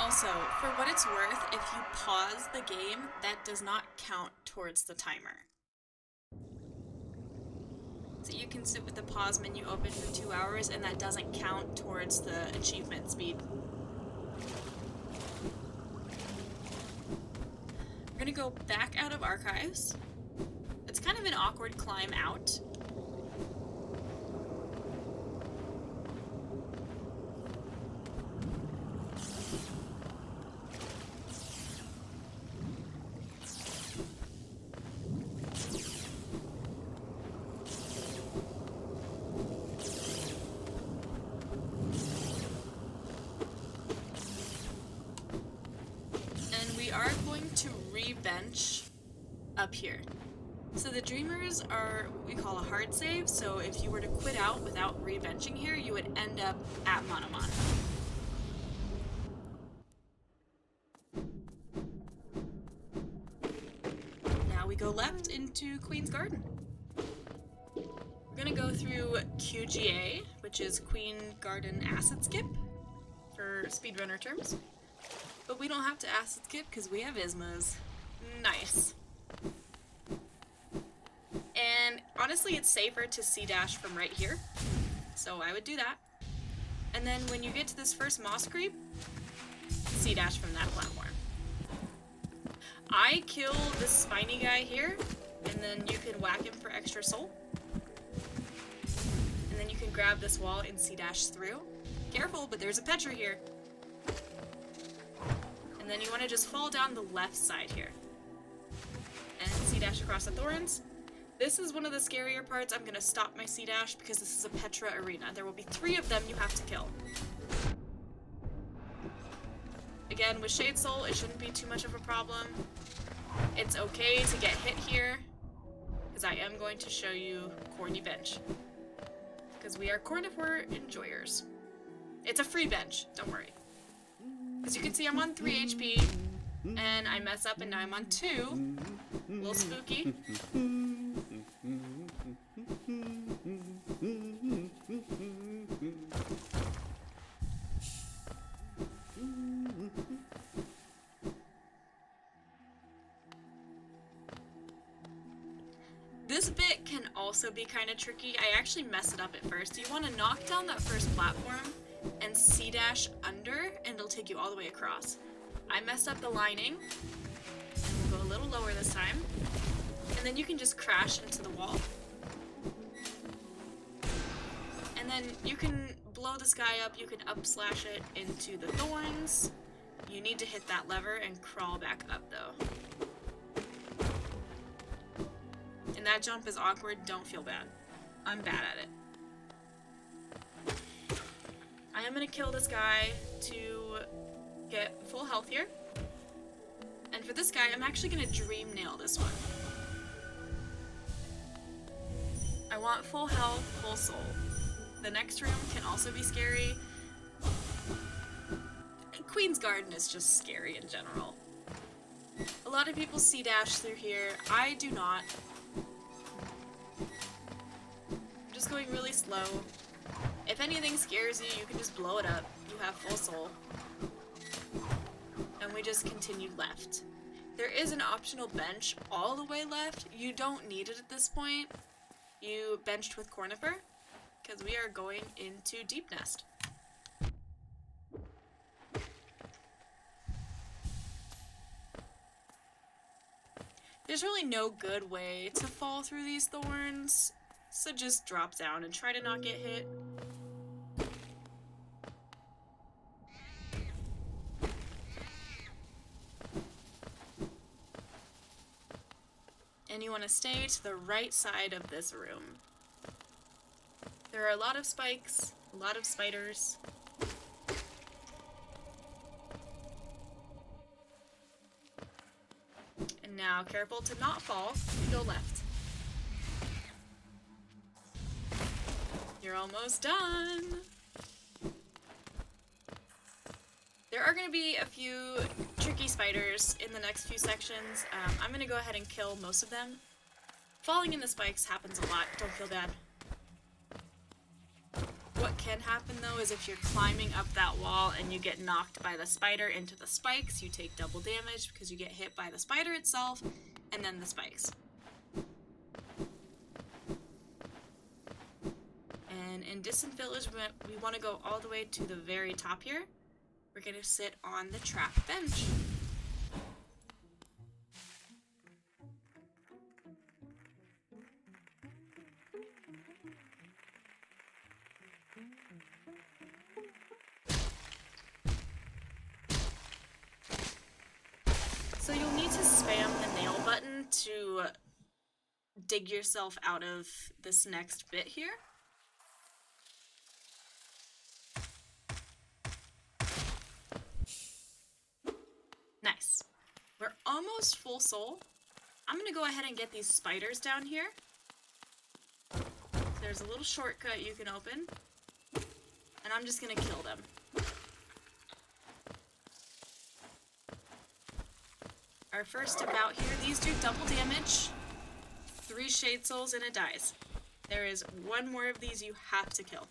Also, for what it's worth, if you pause the game, that does not count towards the timer. So you can sit with the pause menu open for 2 hours, and that doesn't count towards the achievement speed. We're gonna go back out of archives. It's kind of an awkward climb out. Bench up here. So the dreamers are what we call a hard save, so if you were to quit out without re-benching here, you would end up at Monomon. Now we go left into Queen's Garden. We're gonna go through QGA, which is Queen Garden Acid Skip for speedrunner terms. But we don't have to acid skip because we have Ismos. Nice. And honestly, it's safer to C-dash from right here. So I would do that. And then when you get to this first moss creep, C-dash from that platform. I kill this spiny guy here, and then you can whack him for extra soul. And then you can grab this wall and C-dash through. Careful, but there's a Petra here. And then you want to just fall down the left side here. And C-dash across the thorns. This is one of the scarier parts. I'm going to stop my C-dash because this is a Petra arena. There will be 3 of them you have to kill. Again, with Shade Soul, it shouldn't be too much of a problem. It's okay to get hit here, because I am going to show you Corny Bench. Because we are Cornivore enjoyers. It's a free bench, don't worry. As you can see, I'm on 3 HP, and I mess up and now I'm on 2. A little spooky. This bit can also be kind of tricky. I actually messed it up at first. You want to knock down that first platform and C-dash under, and it'll take you all the way across. I messed up the lining, and we'll go a little lower this time. And then you can just crash into the wall. And then you can blow this guy up, you can up slash it into the thorns. You need to hit that lever and crawl back up though. And that jump is awkward, don't feel bad. I'm bad at it. I am gonna kill this guy to get full health here. And for this guy, I'm actually gonna dream nail this one. I want full health, full soul. The next room can also be scary. And Queen's Garden is just scary in general. A lot of people C-dash through here. I do not. I'm just going really slow. If anything scares you, you can just blow it up. You have full soul. And we just continue left. There is an optional bench all the way left. You don't need it at this point. You benched with Cornifer, because we are going into Deep Nest. There's really no good way to fall through these thorns, so just drop down and try to not get hit. And you want to stay to the right side of this room. There are a lot of spikes, a lot of spiders. And now, careful to not fall, you go left. You're almost done! There are going to be a few tricky spiders in the next few sections. I'm going to go ahead and kill most of them. Falling in the spikes happens a lot, don't feel bad. What can happen though is if you're climbing up that wall and you get knocked by the spider into the spikes, you take double damage because you get hit by the spider itself and then the spikes. And in Distant Village, we want to go all the way to the very top here. We're going to sit on the trap bench. So you'll need to spam the nail button to dig yourself out of this next bit here. Nice. We're almost full soul. I'm gonna go ahead and get these spiders down here. There's a little shortcut you can open. And I'm just gonna kill them. Our first about here, these do double damage. 3 Shade Souls and it dies. There is one more of these you have to kill.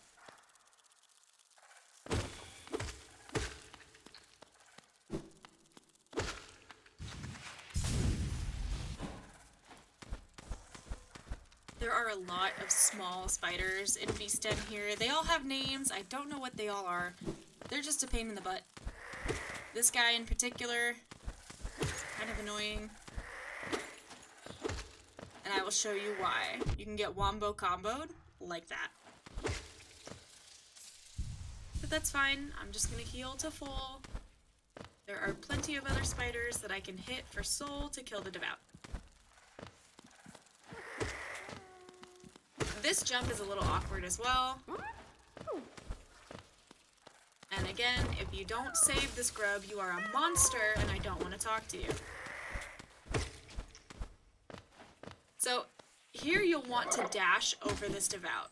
There are a lot of small spiders in Beast Den here. They all have names. I don't know what they all are. They're just a pain in the butt. This guy in particular, kind of annoying. And I will show you why. You can get wombo comboed like that. But that's fine. I'm just gonna heal to full. There are plenty of other spiders that I can hit for soul to kill the devout. This jump is a little awkward as well. And again, if you don't save this grub, you are a monster and I don't want to talk to you. So here you'll want to dash over this devout.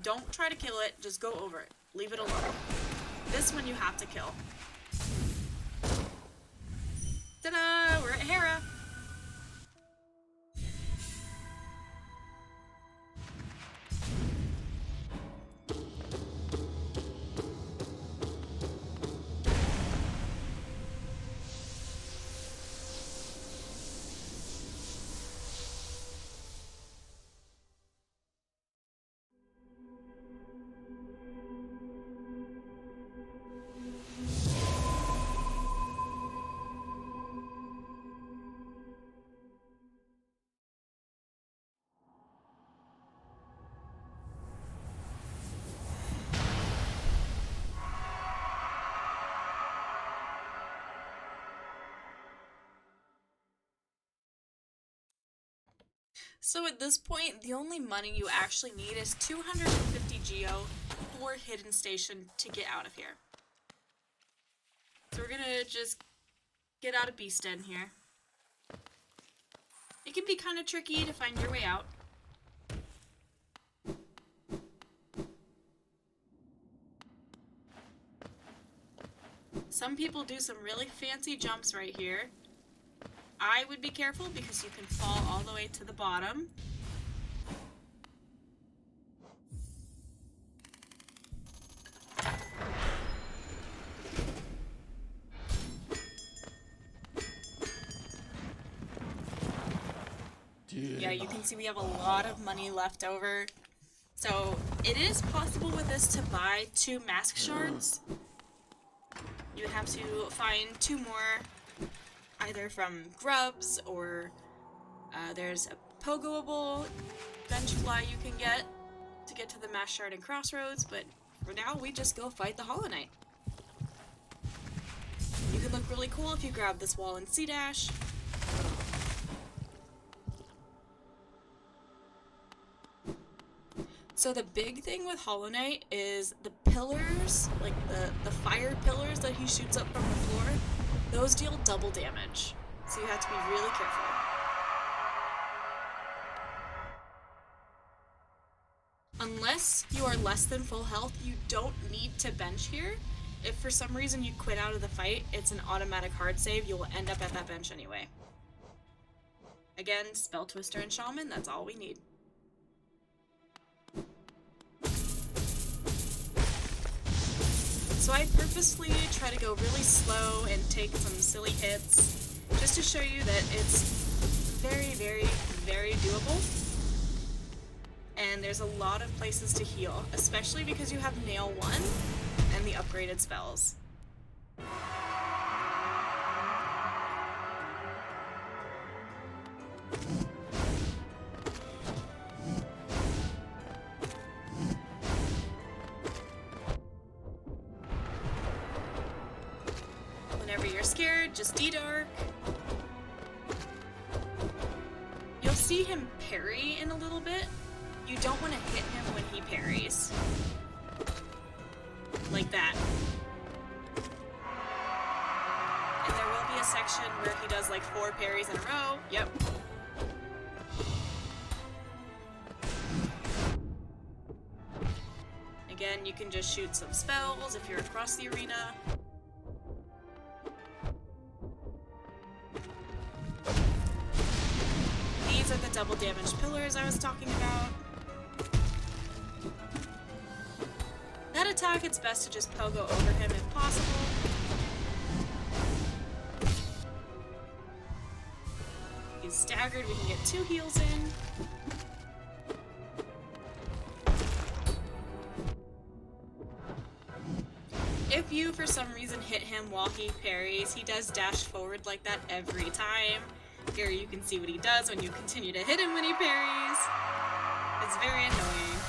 Don't try to kill it, just go over it. Leave it alone. This one you have to kill. Ta-da! We're at Hera! So at this point, the only money you actually need is 250 geo for Hidden Station to get out of here. So we're gonna just get out of Beast Den here. It can be kind of tricky to find your way out. Some people do some really fancy jumps right here. I would be careful because you can fall all the way to the bottom. Yeah, you can see we have a lot of money left over. So it is possible with this to buy 2 mask shards. You would have to find 2 more, either from grubs or there's a pogoable bench fly you can get to the mask shard and crossroads, but for now we just go fight the Hollow Knight. You can look really cool if you grab this wall in C-dash. So the big thing with Hollow Knight is the pillars, like the fire pillars that he shoots up from the floor, those deal double damage. So you have to be really careful. Unless you are less than full health, you don't need to bench here. If for some reason you quit out of the fight, it's an automatic hard save. You will end up at that bench anyway. Again, Spell Twister and Shaman, that's all we need. So I purposely try to go really slow and take some silly hits, just to show you that it's very, very, very doable. And there's a lot of places to heal, especially because you have Nail 1 and the upgraded spells. Whenever you're scared, just D-Dark. You'll see him parry in a little bit. You don't want to hit him when he parries. Like that. And there will be a section where he does like 4 parries in a row. Yep. Again, you can just shoot some spells if you're across the arena. These are the double damage pillars I was talking about. That attack, it's best to just pogo over him if possible. He's staggered, we can get 2 heals in. If you for some reason hit him while he parries. He does dash forward like that every time. Here you can see what he does when you continue to hit him when he parries. It's very annoying.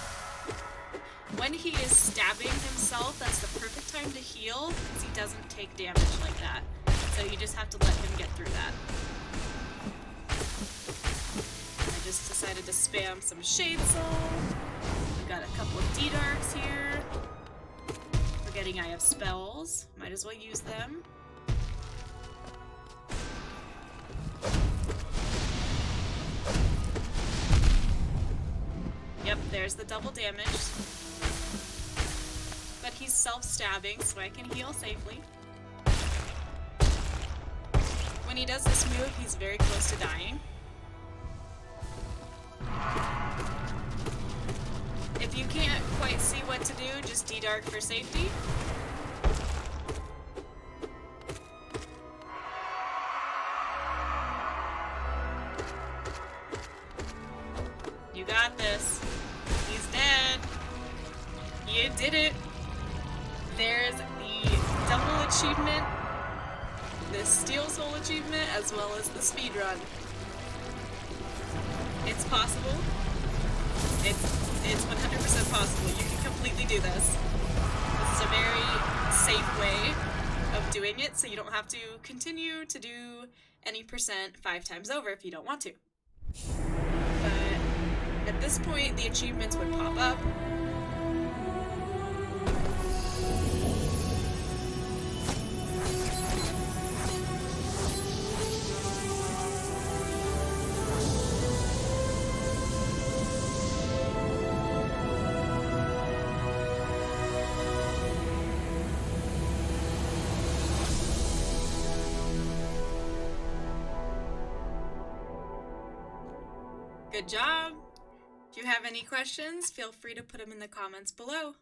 When he is stabbing himself, that's the perfect time to heal, because he doesn't take damage like that. So you just have to let him get through that. I just decided to spam some Shade Soul. We've got a couple of D-Darks here. Forgetting I have spells. Might as well use them. Yep, there's the double damage. But he's self-stabbing, so I can heal safely. When he does this move, he's very close to dying. If you can't quite see what to do, just D-Dark for safety. You got this. He's dead. You did it. There's the double achievement, the Steel Soul achievement, as well as the speedrun. It's possible. It's 100% possible. You can completely do this. This is a very safe way of doing it, so you don't have to continue to do any percent 5 times over if you don't want to. But at this point, the achievements would pop up. Good job! If you have any questions, feel free to put them in the comments below.